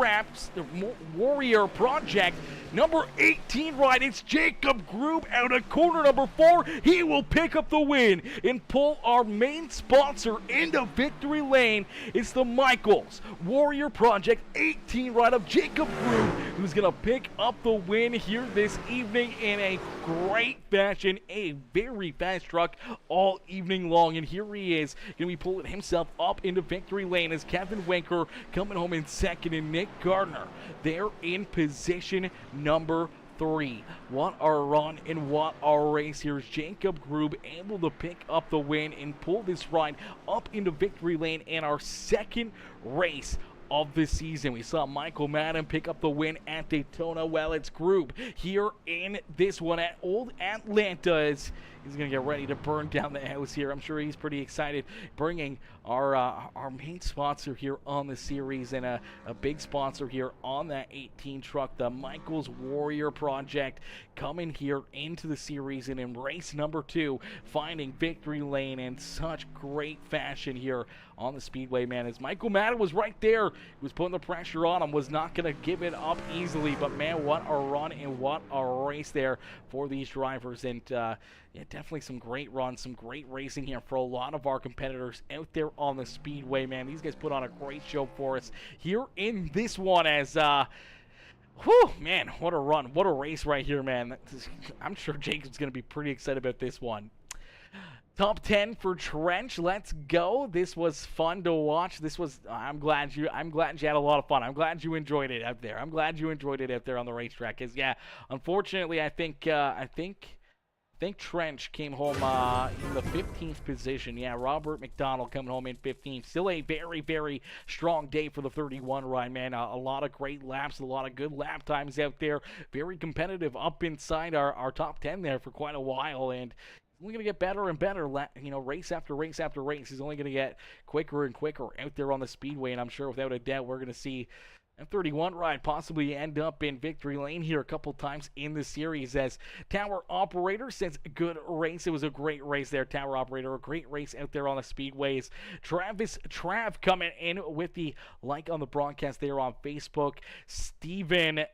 Project number 18 ride. It's Jacob Grube out of corner number 4. He will pick up the win and pull our main sponsor into victory lane. It's the Michaels Warrior Project 18 ride of Jacob Grube, who's going to pick up the win here this evening in a great fashion. A very fast truck all evening long, and here he is going to be pulling himself up into victory lane as Kevin Winker coming home in second, and Nick Gardner there in position number 3. What a run and what a race here. Is Jacob Grube able to pick up the win and pull this ride up into victory lane in our second race of the season. We saw Michael Madden pick up the win at Daytona. Well, it's Grube here in this one at Old Atlanta. He's going to get ready to burn down the house here. I'm sure he's pretty excited, bringing our main sponsor here on the series and a big sponsor here on that 18 truck, the Michaels Warrior Project, coming here into the series and in race number 2, finding victory lane in such great fashion here on the Speedway, man. As Michael Madden was right there, he was putting the pressure on him, was not going to give it up easily, but man, what a run and what a race there for these drivers. And yeah, definitely some great runs, some great racing here for a lot of our competitors out there on the Speedway, man. These guys put on a great show for us here in this one as, whew, man, what a run. What a race right here, man. I'm sure Jacob's going to be pretty excited about this one. Top 10 for Trench. Let's go. This was fun to watch. This was, I'm glad you had a lot of fun. I'm glad you enjoyed it out there. I'm glad you enjoyed it out there on the racetrack. Cause yeah, unfortunately, I think Trench came home in the 15th position. Yeah, Robert McDonald coming home in 15th. Still a very, very strong day for the 31 ride, man. A lot of great laps, a lot of good lap times out there. Very competitive up inside our top 10 there for quite a while, and only going to get better and better, race after race after race. He's only going to get quicker and quicker out there on the Speedway, and I'm sure without a doubt we're going to see a 31 ride possibly end up in victory lane here a couple times in the series. As Tower Operator says, good race. It was a great race there, Tower Operator. A great race out there on the Speedways. Travis Trav coming in with the like on the broadcast there on Facebook. Steven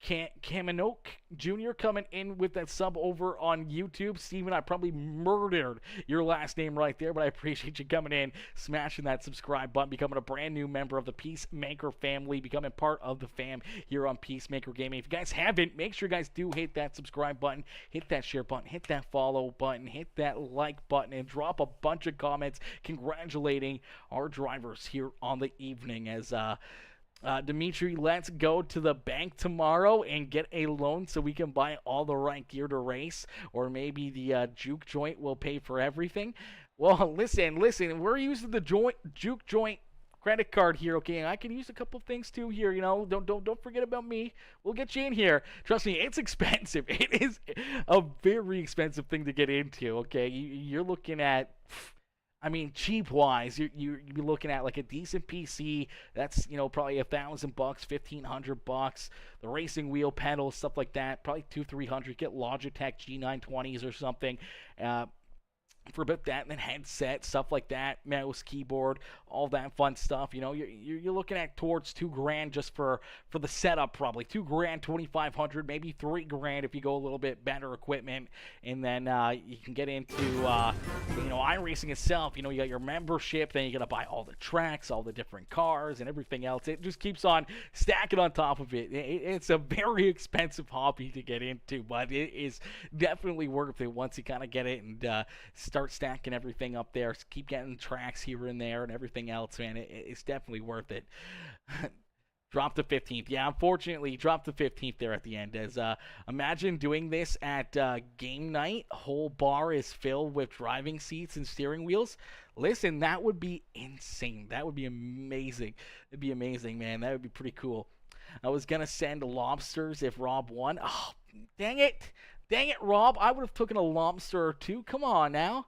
Kaminoke Jr. coming in with that sub over on YouTube. Steven, I probably murdered your last name right there, but I appreciate you coming in, smashing that subscribe button, becoming a brand new member of the Peacemaker family, becoming part of the fam here on Peacemaker Gaming. If you guys haven't, make sure you guys do hit that subscribe button, hit that share button, hit that follow button, hit that like button, and drop a bunch of comments congratulating our drivers here on the evening as Dimitri, let's go to the bank tomorrow and get a loan so we can buy all the right gear to race, or maybe the juke joint will pay for everything. Well, listen, we're using the juke joint credit card here, okay? And I can use a couple things too here, you know. Don't forget about me. We'll get you in here. Trust me, it's expensive. It is a very expensive thing to get into, okay? You're looking at, I mean, cheap wise, you'd be looking at like a decent PC. That's, you know, probably $1,000, $1,500. The racing wheel pedals, stuff like that, probably 200-300. Get Logitech G920s or something. For about that, and then headset, stuff like that, mouse, keyboard, all that fun stuff. You know, you're looking at towards $2,000 just for the setup, probably $2,000, $2,500, maybe $3,000 if you go a little bit better equipment, and then you can get into you know, iRacing itself. You know, you got your membership, then you got to buy all the tracks, all the different cars, and everything else. It just keeps on stacking on top of it. It's a very expensive hobby to get into, but it is definitely worth it once you kind of get it and start stacking everything up there. Keep getting tracks here and there and everything else, man. It's definitely worth it. Drop the 15th. Yeah, unfortunately, drop the 15th there at the end. As imagine doing this at game night. Whole bar is filled with driving seats and steering wheels. Listen, that would be insane. That would be amazing. It'd be amazing, man. That would be pretty cool. I was gonna send lobsters if Rob won. Oh, dang it. Dang it, Rob. I would have taken a lobster or two. Come on now.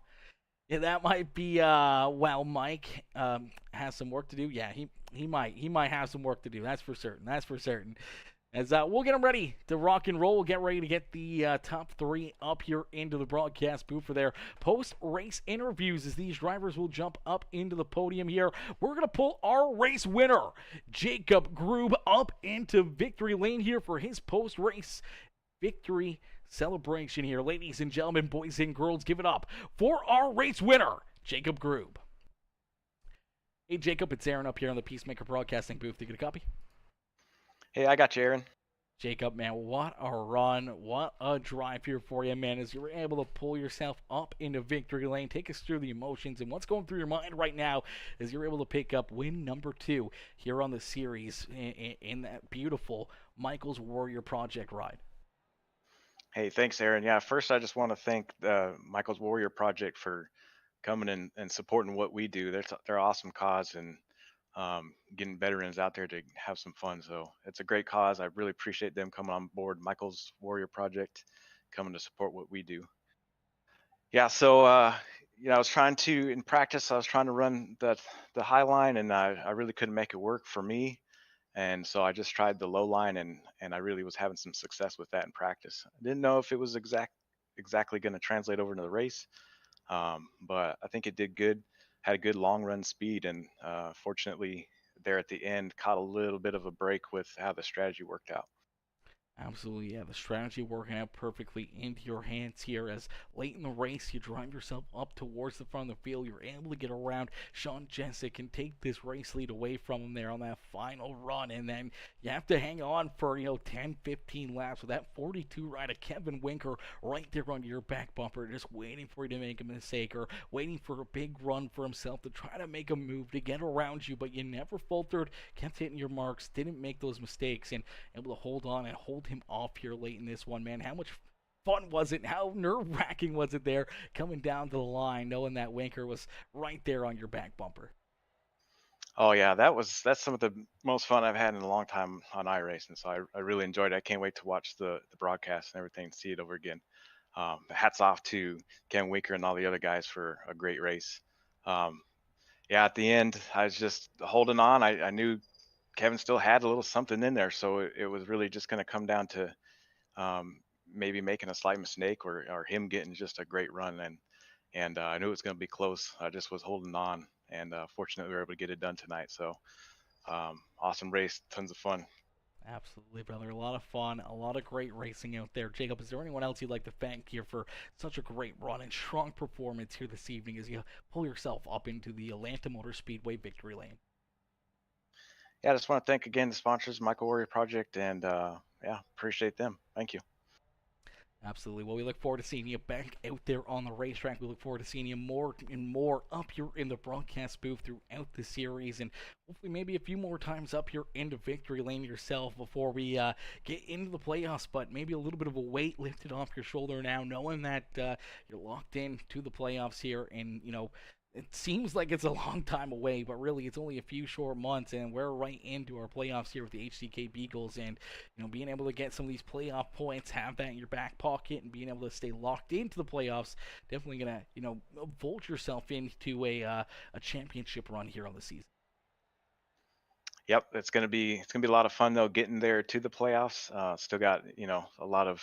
Yeah, that might be, well, Mike has some work to do. Yeah, he might have some work to do. That's for certain. That's for certain. As we'll get them ready to rock and roll. We'll get ready to get the top three up here into the broadcast booth for their post-race interviews as these drivers will jump up into the podium here. We're going to pull our race winner, Jacob Grube, up into victory lane here for his post-race victory celebration here. Ladies and gentlemen, boys and girls, give it up for our race winner, Jacob Grube. Hey, Jacob, it's Aaron up here on the Peacemaker Broadcasting booth. You get a copy? Hey, I got you, Aaron. Jacob, man, what a run. What a drive here for you, man, as you were able to pull yourself up into victory lane. Take us through the emotions and what's going through your mind right now as you're able to pick up win number 2 here on the series in that beautiful Michael's Warrior Project ride. Hey, thanks, Aaron. Yeah, first I just want to thank the Michael's Warrior Project for coming in and supporting what we do. They're an awesome cause and getting veterans out there to have some fun. So it's a great cause. I really appreciate them coming on board. Michael's Warrior Project coming to support what we do. Yeah, so I was trying to in practice. I was trying to run the high line, and I really couldn't make it work for me. And so I just tried the low line, and I really was having some success with that in practice. I didn't know if it was exactly going to translate over into the race, but I think it did good. Had a good long run speed, and fortunately there at the end caught a little bit of a break with how the strategy worked out. Absolutely, yeah. The strategy working out perfectly into your hands here as late in the race you drive yourself up towards the front of the field. You're able to get around Sean Jessic and take this race lead away from him there on that final run. And then you have to hang on for, 10, 15 laps with that 42 rider Kevin Winker right there on your back bumper, just waiting for you to make a mistake or waiting for a big run for himself to try to make a move to get around you. But you never faltered, kept hitting your marks, didn't make those mistakes, and able to hold on and hold him off here late in this one, man. How much fun was it? How nerve-wracking was it there coming down to the line knowing that Winker was right there on your back bumper? Oh yeah, that's some of the most fun I've had in a long time on iRacing. So I really enjoyed it. I can't wait to watch the broadcast and everything and see it over again. Hats off to Ken Winker and all the other guys for a great race. Yeah, at the end, I was just holding on. I knew Kevin still had a little something in there, so it was really just going to come down to maybe making a slight mistake or him getting just a great run. And I knew it was going to be close. I just was holding on, and fortunately we were able to get it done tonight. So awesome race, tons of fun. Absolutely, brother. A lot of fun, a lot of great racing out there. Jacob, is there anyone else you'd like to thank here for such a great run and strong performance here this evening as you pull yourself up into the Atlanta Motor Speedway victory lane? Yeah, I just want to thank again the sponsors, Michael Warrior Project, and yeah, appreciate them. Thank you. Absolutely. Well, we look forward to seeing you back out there on the racetrack. We look forward to seeing you more and more up here in the broadcast booth throughout the series, and hopefully maybe a few more times up here into victory lane yourself before we get into the playoffs. But maybe a little bit of a weight lifted off your shoulder now, knowing that you're locked in to the playoffs here, and it seems like it's a long time away, but really it's only a few short months, and we're right into our playoffs here with the HCK Beagles. And being able to get some of these playoff points, have that in your back pocket, and being able to stay locked into the playoffs, definitely gonna vault yourself into a championship run here on the season. Yep, it's gonna be a lot of fun though getting there to the playoffs. Still got a lot of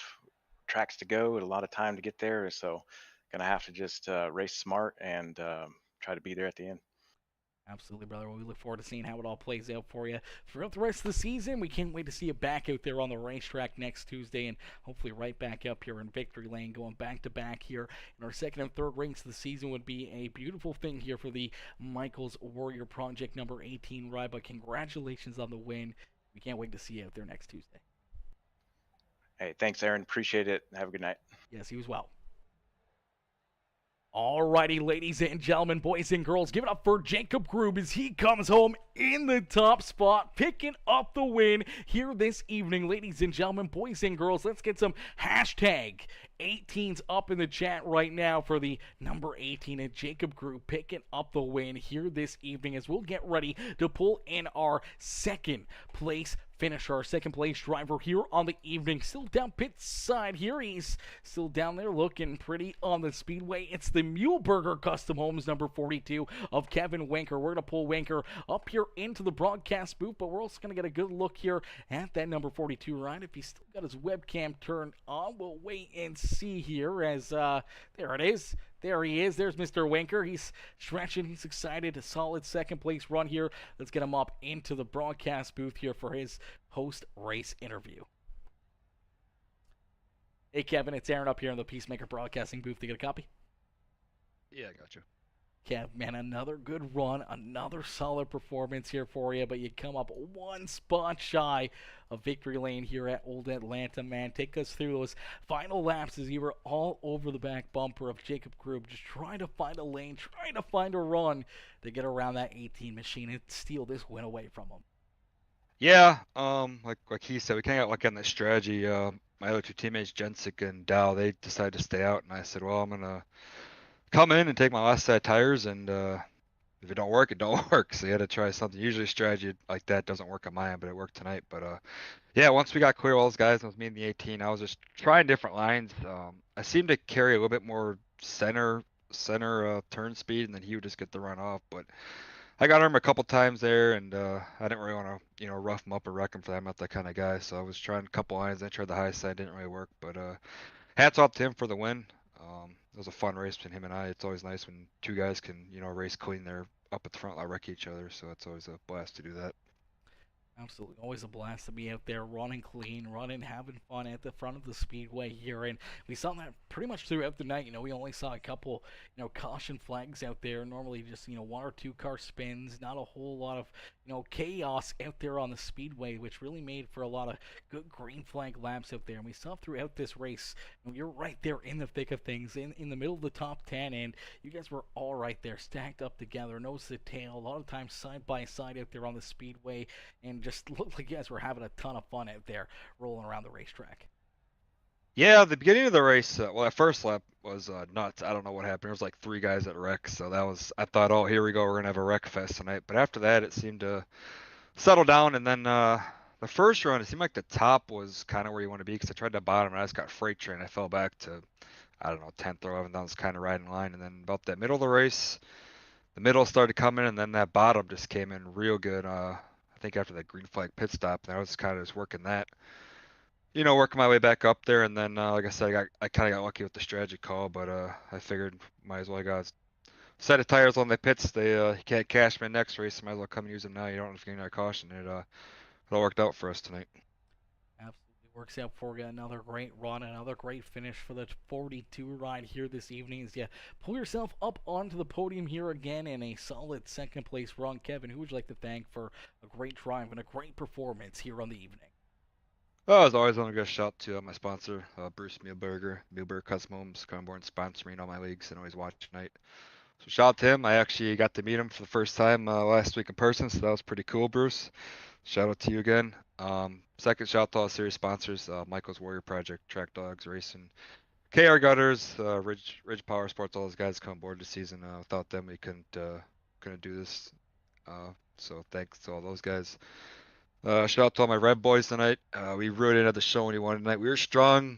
tracks to go and a lot of time to get there, so gonna have to just race smart and try to be there at the end. Absolutely, brother. Well, we look forward to seeing how it all plays out for you throughout the rest of the season. We can't wait to see you back out there on the racetrack next Tuesday, and hopefully right back up here in victory lane, going back to back here in our second and third race of the season would be a beautiful thing here for the Michaels Warrior Project number 18 ride. But congratulations on the win. We can't wait to see you out there next Tuesday. Hey, thanks, Aaron. Appreciate it. Have a good night. Yes, he was well. Alrighty, ladies and gentlemen, boys and girls, give it up for Jacob Grube as he comes home in the top spot, picking up the win here this evening. Ladies and gentlemen, boys and girls, let's get some hashtag 18s up in the chat right now for the number 18 and Jacob Grube picking up the win here this evening as we'll get ready to pull in our second place finisher, our second place driver here on the evening. Still down pit side here. He's still down there looking pretty on the speedway. It's the Muleburger Custom Homes number 42 of Kevin Winker. We're going to pull Winker up here into the broadcast booth, but we're also going to get a good look here at that number 42 ride. If he's still got his webcam turned on, we'll wait and see here as there it is. There he is. There's Mr. Winker. He's stretching. He's excited. A solid second place run here. Let's get him up into the broadcast booth here for his post race interview. Hey, Kevin, it's Aaron up here in the Peacemaker Broadcasting booth. You get a copy? Yeah, I got you. Kev, man, another good run, another solid performance here for you, but you come up one spot shy of victory lane here at Old Atlanta, man. Take us through those final laps as you were all over the back bumper of Jacob Grube, just trying to find a lane, trying to find a run to get around that 18 machine and steal this win away from him. Yeah, like he said, we kind of got lucky on that strategy. My other two teammates, Jensic and Dow, they decided to stay out, and I said, well, I'm gonna come in and take my last set of tires, and if it don't work, it don't work. So you had to try something. Usually a strategy like that doesn't work on my end, but it worked tonight. But yeah, once we got clear all those guys, and it was me and the 18, I was just trying different lines. I seemed to carry a little bit more center turn speed, and then he would just get the run off. But I got him a couple times there, and I didn't really want to, rough him up or wreck him for that. I'm not that kind of guy. So I was trying a couple lines. I tried the high side, didn't really work. But hats off to him for the win. It was a fun race between him and I. It's always nice when two guys can, race clean. They're up at the front, like wreck each other. So it's always a blast to do that. Absolutely. Always a blast to be out there running clean, running, having fun at the front of the speedway here. And we saw that pretty much throughout the night. We only saw a couple, caution flags out there. Normally just, one or two car spins, not a whole lot of, chaos out there on the speedway, which really made for a lot of good green flag laps out there. And we saw throughout this race, you're right there in the thick of things, in the middle of the top 10. And you guys were all right there, stacked up together, nose to tail, a lot of times side by side out there on the speedway. And just looked like you guys were having a ton of fun out there rolling around the racetrack. Yeah, the beginning of the race, well, that first lap was nuts. I don't know what happened. There was like three guys at wreck, so I thought, oh, here we go, we're gonna have a wreck fest tonight. But after that, it seemed to settle down, and then the first run, it seemed like the top was kind of where you want to be because I tried the bottom and I just got freight train. I fell back to, I don't know, 10th or 11th. I was kind of riding line, and then about that middle of the race, the middle started coming, and then that bottom just came in real good. I think after that green flag pit stop, and I was kind of just working that, working my way back up there, and then like I said, I kind of got lucky with the strategy call, but I figured might as well. I got a set of tires on the pits. They you can't cash me next race, so might as well come and use them now. You don't have to get out caution. It all worked out for us tonight. Absolutely works out for you. Another great run, another great finish for the 42 ride here this evening as you pull yourself up onto the podium here again in a solid second place run. Kevin, who would you like to thank for a great drive and a great performance here on the evening? As always, I want to give a shout to my sponsor, Bruce Muehlberger Custom Homes, Conborn, sponsoring all my leagues and always watch tonight. So shout out to him. I actually got to meet him for the first time last week in person, so that was pretty cool, Bruce. Shout out to you again. Second shout out to all series sponsors, Michael's Warrior Project, Track Dogs Racing, KR Gutters, Ridge Power Sports. All those guys come aboard this season. Without them, we couldn't do this. So thanks to all those guys. Shout out to all my Red Boys tonight. We really didn't have the show anyone tonight. We were strong,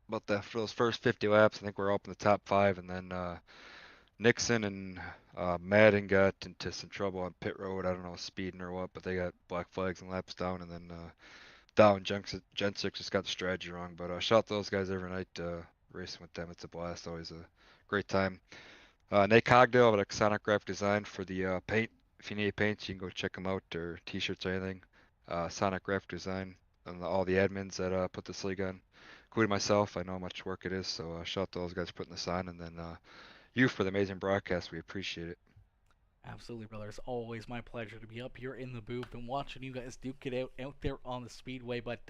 but for those first 50 laps, I think we were up in the top 5, and then Nixon and Madden got into some trouble on pit road. I don't know, speeding or what, but they got black flags and laps down, and then Dow and Gen 6 just got the strategy wrong. But shout out to those guys every night. Racing with them, it's a blast. Always a great time. Nate Cogdale at Sonic Graphic Design for the paint. If you need paint, you can go check them out, or t-shirts or anything. Sonic Graphic Design, and all the admins that put this league on, including myself. I know how much work it is, so shout out to those guys for putting this on, and then you for the amazing broadcast. We appreciate it. Absolutely, brother. It's always my pleasure to be up here in the booth and watching you guys duke it out there on the Speedway. But,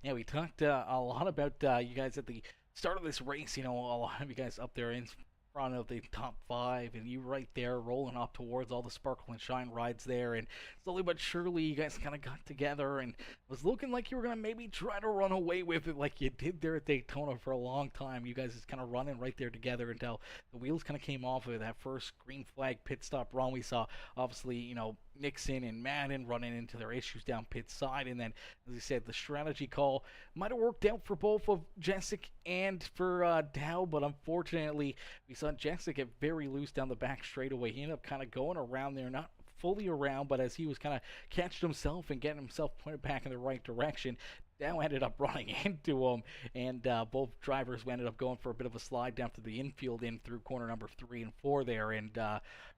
yeah, we talked a lot about you guys at the start of this race. You know, a lot of you guys up there in front of the top 5, and you right there rolling up towards all the Sparkle and Shine rides there. And slowly but surely, you guys kind of got together and was looking like you were going to maybe try to run away with it like you did there at Daytona for a long time. You guys just kind of running right there together until the wheels kind of came off of that first green flag pit stop run. We saw, obviously, you know, Nixon and Madden running into their issues down pit side, and then, as I said, the strategy call might have worked out for both of Jessic and for Dow, but unfortunately, we saw Jessic get very loose down the back straightaway. He ended up kind of going around there, not fully around, but as he was kind of catching himself and getting himself pointed back in the right direction, Dow ended up running into him, and both drivers ended up going for a bit of a slide down to the infield in through corner number 3 and 4 there, and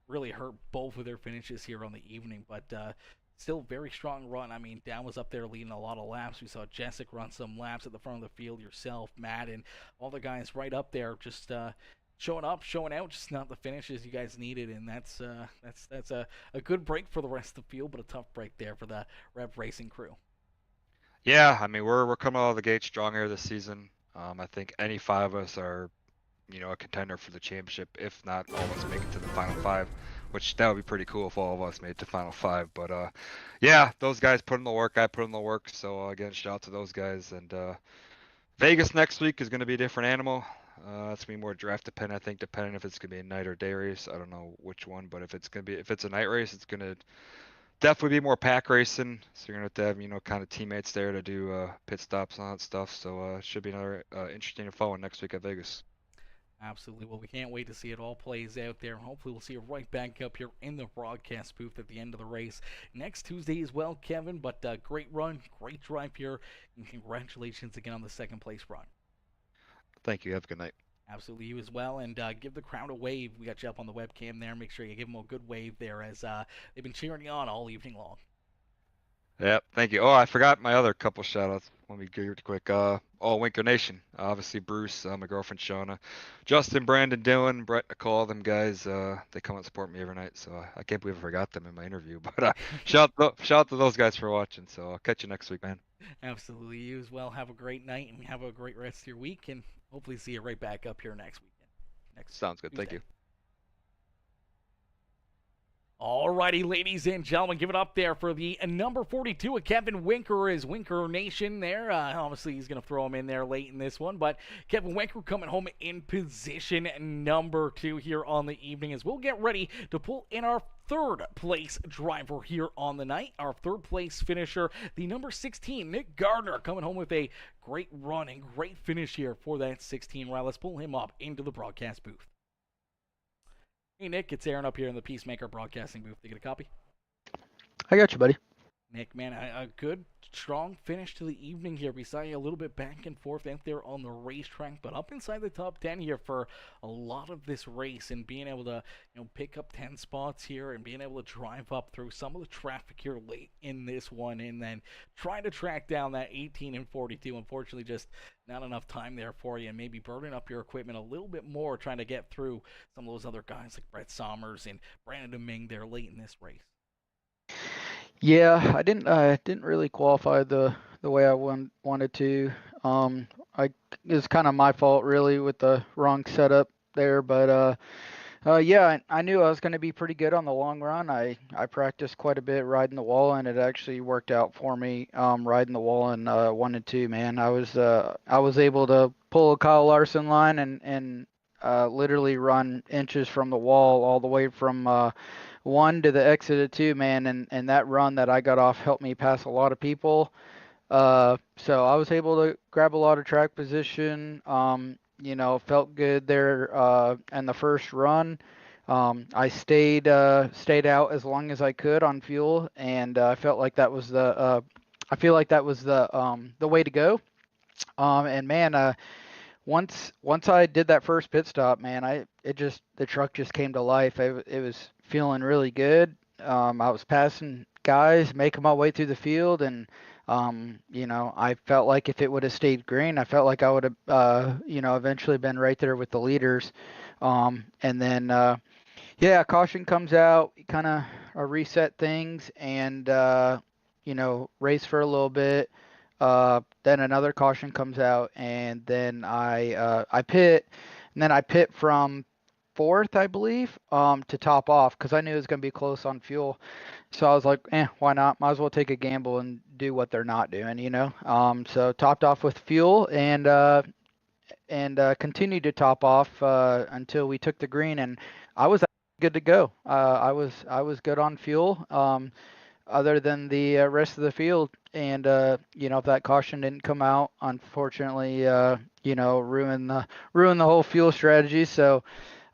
really hurt both of their finishes here on the evening. But still very strong run. I mean, Dow was up there leading a lot of laps. We saw Jessic run some laps at the front of the field, yourself, Madden, all the guys right up there, just showing up, showing out, just not the finishes you guys needed, and that's a good break for the rest of the field, but a tough break there for the Rev Racing crew. Yeah, I mean we're coming out of the gate strong here this season. I think any 5 of us are, a contender for the championship. If not, all of us make it to the final 5, which that would be pretty cool if all of us made it to final 5. But yeah, those guys put in the work. I put in the work. So again, shout out to those guys. And Vegas next week is going to be a different animal. It's gonna be more draft dependent, I think, depending if it's gonna be a night or day race. I don't know which one, but if it's a night race, it's gonna definitely be more pack racing. So you're gonna have to have, kind of teammates there to do pit stops and all that stuff. So it should be another interesting and fun one next week at Vegas. Absolutely. Well, we can't wait to see it all plays out there. Hopefully, we'll see it right back up here in the broadcast booth at the end of the race next Tuesday as well, Kevin. But great run, great drive here, and congratulations again on the second place run. Thank you. Have a good night. Absolutely, you as well. And give the crowd a wave. We got you up on the webcam there. Make sure you give them a good wave there as they've been cheering you on all evening long. Yeah, thank you. Oh, I forgot my other couple shout-outs. Let me give it quick. All Winker Nation. Obviously, Bruce, my girlfriend, Shauna, Justin, Brandon, Dylan, Brett, Nicole, them guys, they come and support me every night. So I can't believe I forgot them in my interview. But shout out to those guys for watching. So I'll catch you next week, man. Absolutely. You as well. Have a great night and have a great rest of your week. And hopefully see you right back up here next weekend. Sounds good. Tuesday. Thank you. Alrighty, ladies and gentlemen, give it up there for the number 42 of Kevin Winker is Winker Nation there. Obviously, he's going to throw him in there late in this one, but Kevin Winker coming home in position number 2 here on the evening as we'll get ready to pull in our third place driver here on the night. Our third place finisher, the number 16, Nick Gardner, coming home with a great run and great finish here for that 16 ride. Let's pull him up into the broadcast booth. Hey, Nick, it's Aaron up here in the Peacemaker Broadcasting booth. You get a copy? I got you, buddy. Nick, man, a good, strong finish to the evening here. We saw you a little bit back and forth out there on the racetrack, but up inside the top 10 here for a lot of this race and being able to, pick up 10 spots here and being able to drive up through some of the traffic here late in this one and then try to track down that 18 and 42. Unfortunately, just not enough time there for you and maybe burning up your equipment a little bit more trying to get through some of those other guys like Brett Sommers and Brandon Domingue there late in this race. Yeah, I didn't really qualify the way I wanted to. I It's kind of my fault really with the wrong setup there, but yeah, I knew I was going to be pretty good on the long run. I practiced quite a bit riding the wall, and it actually worked out for me riding the wall in 1 and 2. Man, I was able to pull a Kyle Larson line and literally run inches from the wall all the way from 1 to the exit of 2, man, and that run that I got off helped me pass a lot of people. So I was able to grab a lot of track position. Felt good there in the first run. I stayed out as long as I could on fuel, and I felt like that was I feel like that was the way to go. And man, once I did that first pit stop, man, the truck just came to life. It was feeling really good. I was passing guys, making my way through the field, and I felt like if it would have stayed green, I felt like I would have, eventually been right there with the leaders. And then, yeah, caution comes out, kind of reset things, and race for a little bit. Then another caution comes out, and then I pit, and then I pit from fourth, I believe, to top off because I knew it was going to be close on fuel. So I was like, why not? Might as well take a gamble and do what they're not doing. So topped off with fuel and continued to top off until we took the green, and I was good to go. I was good on fuel. Other than the rest of the field. And if that caution didn't come out, unfortunately, ruin the whole fuel strategy. So,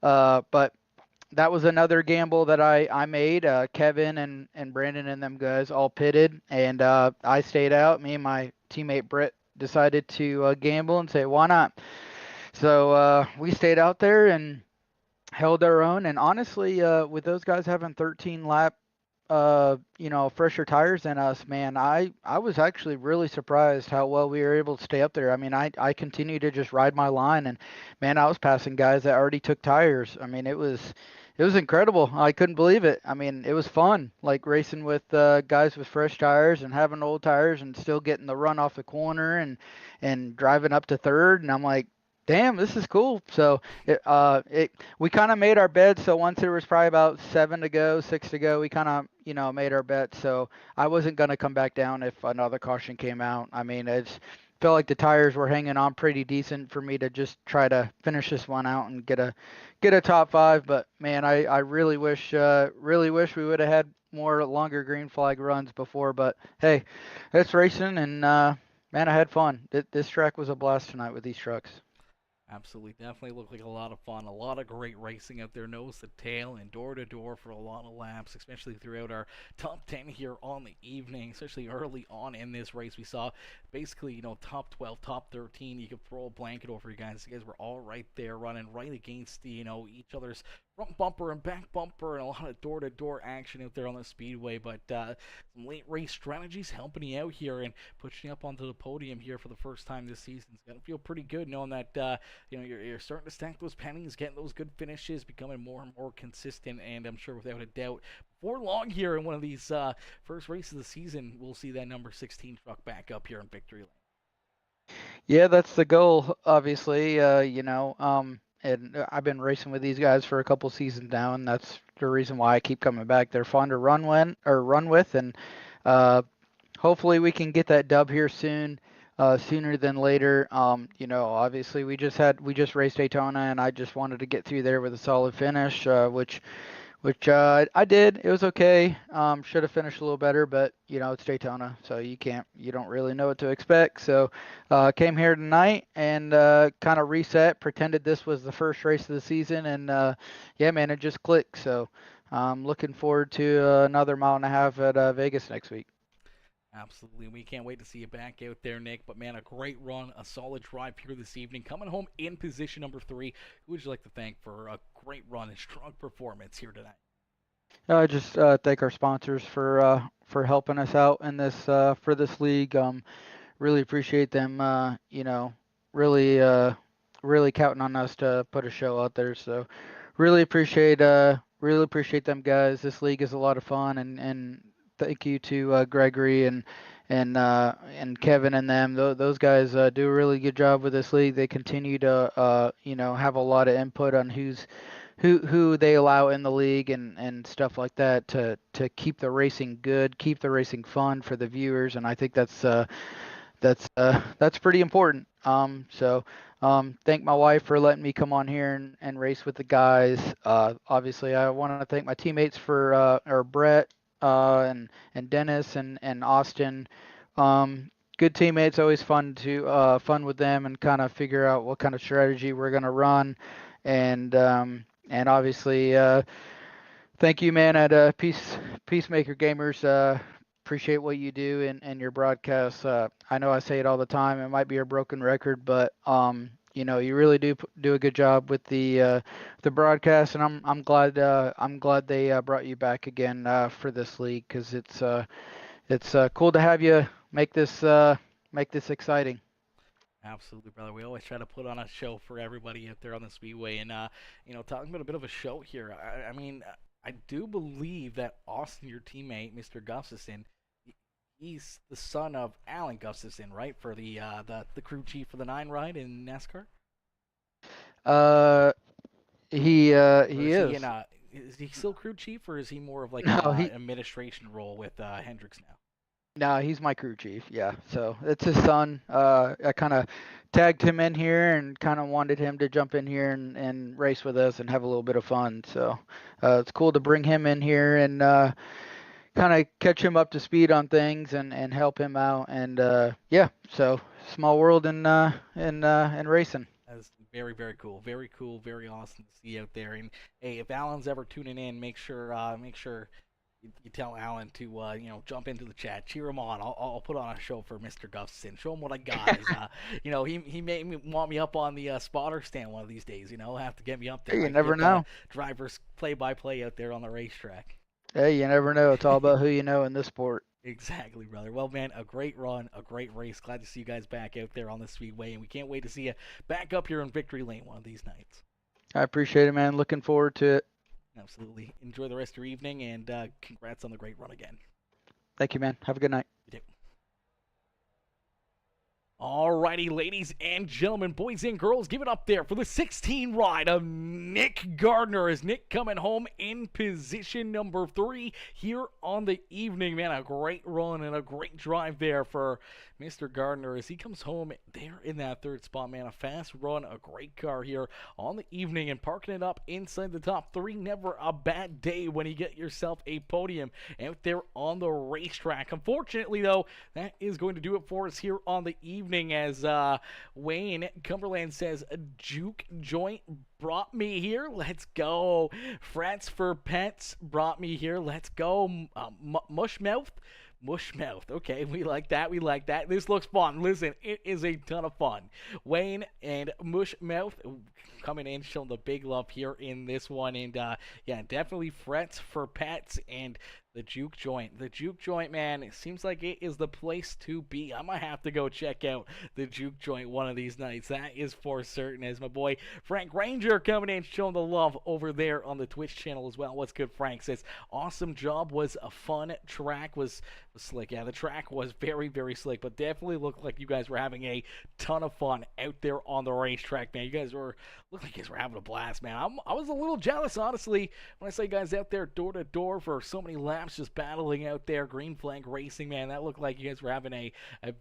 but that was another gamble that I made. Kevin and Brandon and them guys all pitted, and I stayed out. Me and my teammate Britt decided to gamble and say, why not? So we stayed out there and held our own. And honestly, with those guys having 13 lap fresher tires than us, man, I was actually really surprised how well we were able to stay up there. I mean, I continued to just ride my line, and man, I was passing guys that already took tires. I mean, it was incredible. I couldn't believe it. I mean, it was fun, like racing with guys with fresh tires and having old tires and still getting the run off the corner and driving up to third. And I'm like, damn, this is cool. So we kind of made our bed. So once there was probably about 7 to go, 6 to go, we kind of, made our bet. So I wasn't going to come back down if another caution came out. I mean, it's felt like the tires were hanging on pretty decent for me to just try to finish this one out and get a top 5. But man, I really wish we would have had more longer green flag runs before. But hey, it's racing, and man, I had fun. This track was a blast tonight with these trucks. Absolutely, definitely looked like a lot of fun. A lot of great racing out there, nose to tail and door to door for a lot of laps, especially throughout our top 10 here on the evening, especially early on in this race. We saw basically, top 12, top 13. You could throw a blanket over you guys. You guys were all right there running right against the, each other's front bumper and back bumper and a lot of door to door action out there on the Speedway. But some late race strategies helping you out here and pushing you up onto the podium here for the first time this season. It's going to feel pretty good knowing that, you're starting to stack those pennies, getting those good finishes, becoming more and more consistent, and I'm sure without a doubt, before long here in one of these first races of the season, we'll see that number 16 truck back up here in victory lane. Yeah, that's the goal, obviously. And I've been racing with these guys for a couple seasons now, and that's the reason why I keep coming back. They're fun to run with, and uh, hopefully we can get that dub here soon, sooner than later. Obviously we just raced Daytona, and I just wanted to get through there with a solid finish, which I did. It was okay. Should have finished a little better, but it's Daytona, so you don't really know what to expect. So came here tonight and kind of reset, pretended this was the first race of the season, and yeah, man, it just clicked. So I'm looking forward to another mile and a half at Vegas next week. Absolutely. We can't wait to see you back out there, Nick. But, man, a great run, a solid drive here this evening. Coming home in position number 3. Who would you like to thank for a great run and strong performance here tonight? Just thank our sponsors for helping us out in this for this league. Really appreciate them. Really really counting on us to put a show out there. So really appreciate them guys. This league is a lot of fun, and thank you to Gregory and Kevin and them. Those guys do a really good job with this league. They continue to have a lot of input on who they allow in the league and stuff like that to keep the racing good, keep the racing fun for the viewers, and I think that's pretty important. Thank my wife for letting me come on here and race with the guys. Obviously, I want to thank my teammates or Brett and Dennis and Austin. Good teammates, always fun with them and kind of figure out what kind of strategy we're gonna run, and obviously thank you, man, at Peacemaker Gamers. Appreciate what you do and your broadcasts. I know I say it all the time. It might be a broken record, but you really do a good job with the broadcast, and I'm glad they brought you back again for this league, because it's cool to have you make this exciting. Absolutely, brother. We always try to put on a show for everybody out there on the Speedway. And, talking about a bit of a show here, I mean, I do believe that Austin, your teammate, Mr. Gustafson, he's the son of Alan Gustafson, right? For the crew chief for the 9 ride in NASCAR? He is. Is he still crew chief, or is he more of like No, an administration role with Hendricks now? No, he's my crew chief. Yeah, so it's his son. I kind of tagged him in here and kind of wanted him to jump in here and race with us and have a little bit of fun. So it's cool to bring him in here and kind of catch him up to speed on things and help him out. And yeah, so small world in racing. That's very, very cool. Very cool. Very awesome to see out there. And hey, if Alan's ever tuning in, make sure you tell Alan to jump into the chat, cheer him on. I'll put on a show for Mr. Gustafson, show him what I got. He may want me up on the spotter stand one of these days. Have to get me up there. You never know. Drivers play-by-play out there on the racetrack. Hey, you never know. It's all about who you know in this sport. Exactly, brother. Well, man, a great run, a great race. Glad to see you guys back out there on the Speedway, and we can't wait to see you back up here in Victory Lane one of these nights. I appreciate it, man. Looking forward to it. Absolutely. Enjoy the rest of your evening, and congrats on the great run again. Thank you, man. Have a good night. You too. Alrighty, ladies and gentlemen, boys and girls, give it up there for the 16 ride of Nick Gardner. As Nick coming home in position number 3 here on the evening. Man, a great run and a great drive there for Mr. Gardner as he comes home there in that 3rd spot. Man, a fast run, a great car here on the evening, and parking it up inside the top 3. Never a bad day when you get yourself a podium out there on the racetrack. Unfortunately, though, that is going to do it for us here on the evening. As Wayne Cumberland says, a juke joint brought me here. Let's go. Frats for Pets brought me here. Let's go. Mushmouth. Okay, we like that. This looks fun. Listen, it is a ton of fun. Wayne and Mushmouth coming in, showing the big love here in this one. And yeah, definitely Frets for Pets and the juke joint. The juke joint, man, it seems like it is the place to be. I might have to go check out the juke joint one of these nights. That is for certain. As my boy Frank Ranger coming in, showing the love over there on the Twitch channel as well. What's good, Frank? Says, awesome job. Was a fun track. Was slick. Yeah, the track was very, very slick, but definitely looked like you guys were having a ton of fun out there on the racetrack, man. You guys looked like you guys were having a blast, man. I was a little jealous, honestly, when I saw you guys out there door to door for so many laps, just battling out there, green flag racing, man. That looked like you guys were having a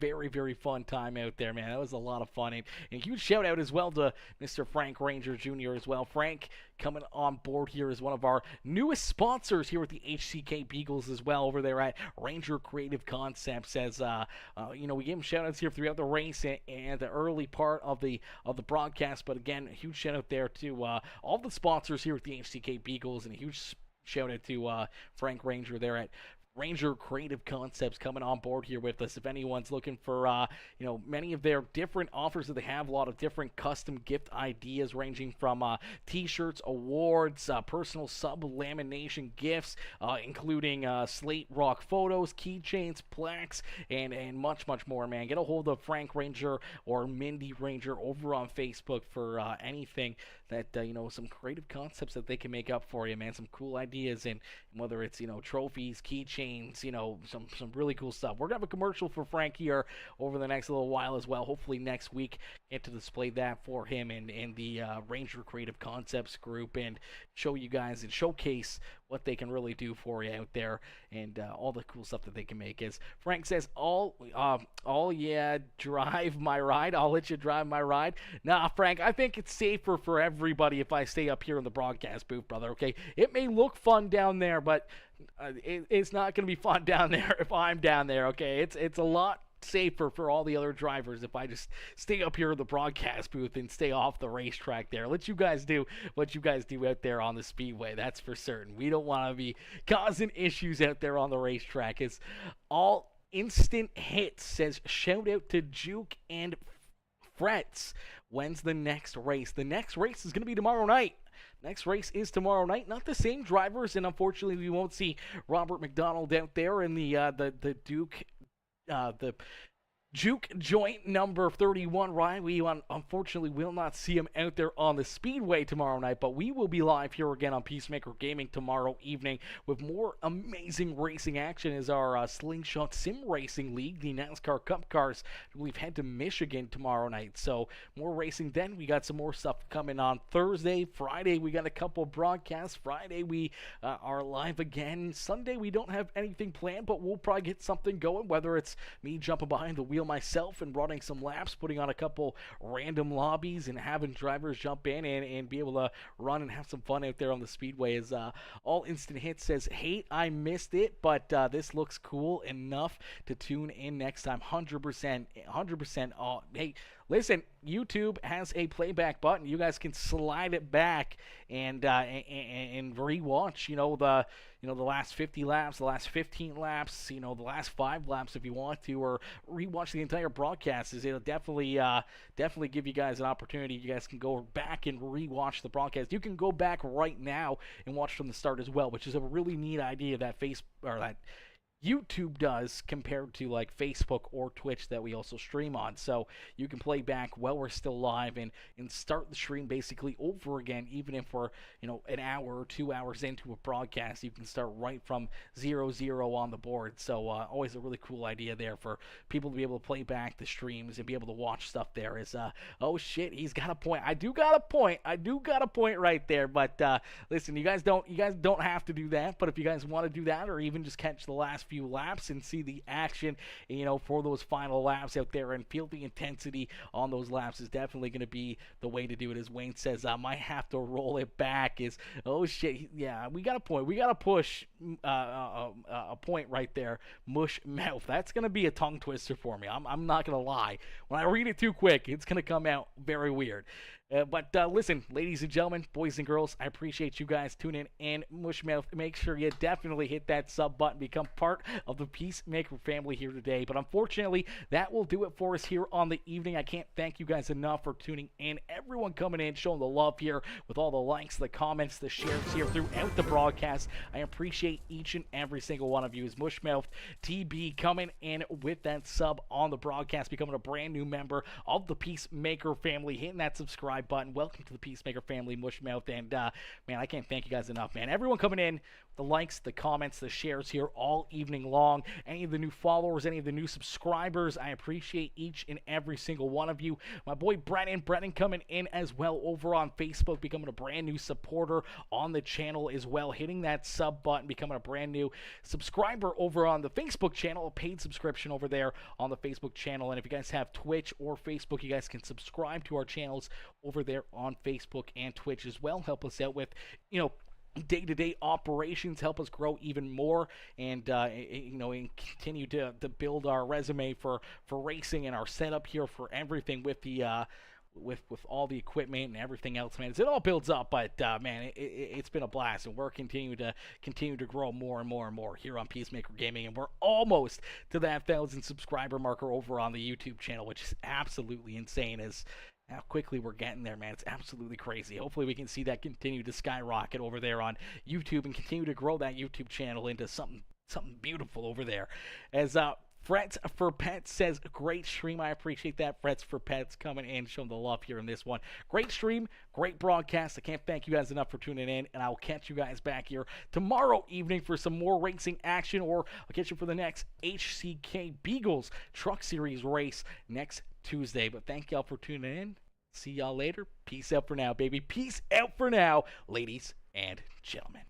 very, very fun time out there, man. That was a lot of fun. And a huge shout out as well to Mr. Frank Ranger Jr. as well. Frank coming on board here as one of our newest sponsors here with the HCK Beagles as well over there at Ranger Creative Concepts. As we gave him shout outs here throughout the race and the early part of the broadcast. But again, a huge shout out there to all the sponsors here with the HCK Beagles, and a huge shout out to Frank Ranger there at Ranger Creative Concepts coming on board here with us. If anyone's looking for, many of their different offers that they have, a lot of different custom gift ideas ranging from t-shirts, awards, personal sub-lamination gifts, including slate rock photos, keychains, plaques, and much, much more, man. Get a hold of Frank Ranger or Mindy Ranger over on Facebook for anything that, some creative concepts that they can make up for you, man. Some cool ideas, and whether it's, trophies, keychains, some really cool stuff. We're going to have a commercial for Frank here over the next little while as well. Hopefully next week, get to display that for him and the Ranger Creative Concepts group, and show you guys and showcase what they can really do for you out there, and all the cool stuff that they can make. As Frank says, yeah, drive my ride. I'll let you drive my ride. Nah, Frank, I think it's safer for everybody if I stay up here in the broadcast booth, brother, okay? It may look fun down there, but it's not going to be fun down there if I'm down there, okay? It's a lot safer for all the other drivers if I just stay up here in the broadcast booth and stay off the racetrack there. Let you guys do what you guys do out there on the Speedway, that's for certain. We don't want to be causing issues out there on the racetrack. It's all instant hits. Says shout out to Juke and Frets. When's the next race? The next race is going to be tomorrow night. Next race is tomorrow night. Not the same drivers, and unfortunately we won't see Robert McDonald out there in the Duke, the Juke joint number 31 ride. We unfortunately will not see him out there on the Speedway tomorrow night, but we will be live here again on Peacemaker Gaming tomorrow evening with more amazing racing action as our Slingshot Sim Racing League, the NASCAR Cup cars, we've head to Michigan tomorrow night. So more racing then. We got some more stuff coming on Thursday. Friday we got a couple broadcasts. Friday we are live again. Sunday we don't have anything planned, but we'll probably get something going, whether it's me jumping behind the wheel myself and running some laps, putting on a couple random lobbies and having drivers jump in and be able to run and have some fun out there on the Speedway. As All Instant Hits says, hey, I missed it, but this looks cool enough to tune in next time. 100%. Hey, listen, YouTube has a playback button. You guys can slide it back and rewatch, the last 50 laps, the last 15 laps, the last 5 laps if you want to, or rewatch the entire broadcast. It'll definitely give you guys an opportunity. You guys can go back and rewatch the broadcast. You can go back right now and watch from the start as well, which is a really neat idea that that YouTube does compared to like Facebook or Twitch that we also stream on. So you can play back while we're still live and start the stream basically over again, even if we're, an hour or 2 hours into a broadcast. You can start right from 0-0 on the board. So always a really cool idea there for people to be able to play back the streams and be able to watch stuff there. Is oh shit, he's got a point. I do got a point right there. But listen, you guys don't have to do that. But if you guys want to do that, or even just catch the last few laps and see the action, for those final laps out there and feel the intensity on those laps, is definitely going to be the way to do it. As Wayne says, I might have to roll it back. Is oh shit, yeah, we got a point. We got to push a point right there. Mush mouth. That's going to be a tongue twister for me. I'm not going to lie. When I read it too quick, it's going to come out very weird. But listen, ladies and gentlemen, boys and girls, I appreciate you guys tuning in. Mushmouth, make sure you definitely hit that sub button, become part of the Peacemaker family here today. But unfortunately, that will do it for us here on the evening. I can't thank you guys enough for tuning in. Everyone coming in, showing the love here with all the likes, the comments, the shares here throughout the broadcast. I appreciate each and every single one of you. As Mushmouth TB coming in with that sub on the broadcast, becoming a brand new member of the Peacemaker family, hitting that subscribe button. Welcome to the Peacemaker family, Mushmouth, and man, I can't thank you guys enough, man. Everyone coming in, the likes, the comments, the shares here all evening long. Any of the new followers, any of the new subscribers, I appreciate each and every single one of you. My boy Brennan coming in as well over on Facebook, becoming a brand new supporter on the channel as well, hitting that sub button, becoming a brand new subscriber over on the Facebook channel, a paid subscription over there on the Facebook channel. And if you guys have Twitch or Facebook, you guys can subscribe to our channels over there on Facebook and Twitch as well. Help us out with, day-to-day operations, help us grow even more, and and continue to build our resume for racing and our setup here for everything with the with all the equipment and everything else, man. It all builds up, but man, it's been a blast, and we're continuing to grow more and more and more here on Peacemaker Gaming, and we're almost to that 1,000 subscriber marker over on the YouTube channel, which is absolutely insane. As how quickly we're getting there, man. It's absolutely crazy. Hopefully we can see that continue to skyrocket over there on YouTube and continue to grow that YouTube channel into something beautiful over there. As Frets for Pets says, great stream. I appreciate that. Frets for Pets coming in, showing the love here in this one. Great stream, great broadcast. I can't thank you guys enough for tuning in, and I will catch you guys back here tomorrow evening for some more racing action, or I'll catch you for the next HCK Beagles Truck Series race next Tuesday. But thank y'all for tuning in. See y'all later. Peace out for now, baby. Peace out for now, ladies and gentlemen.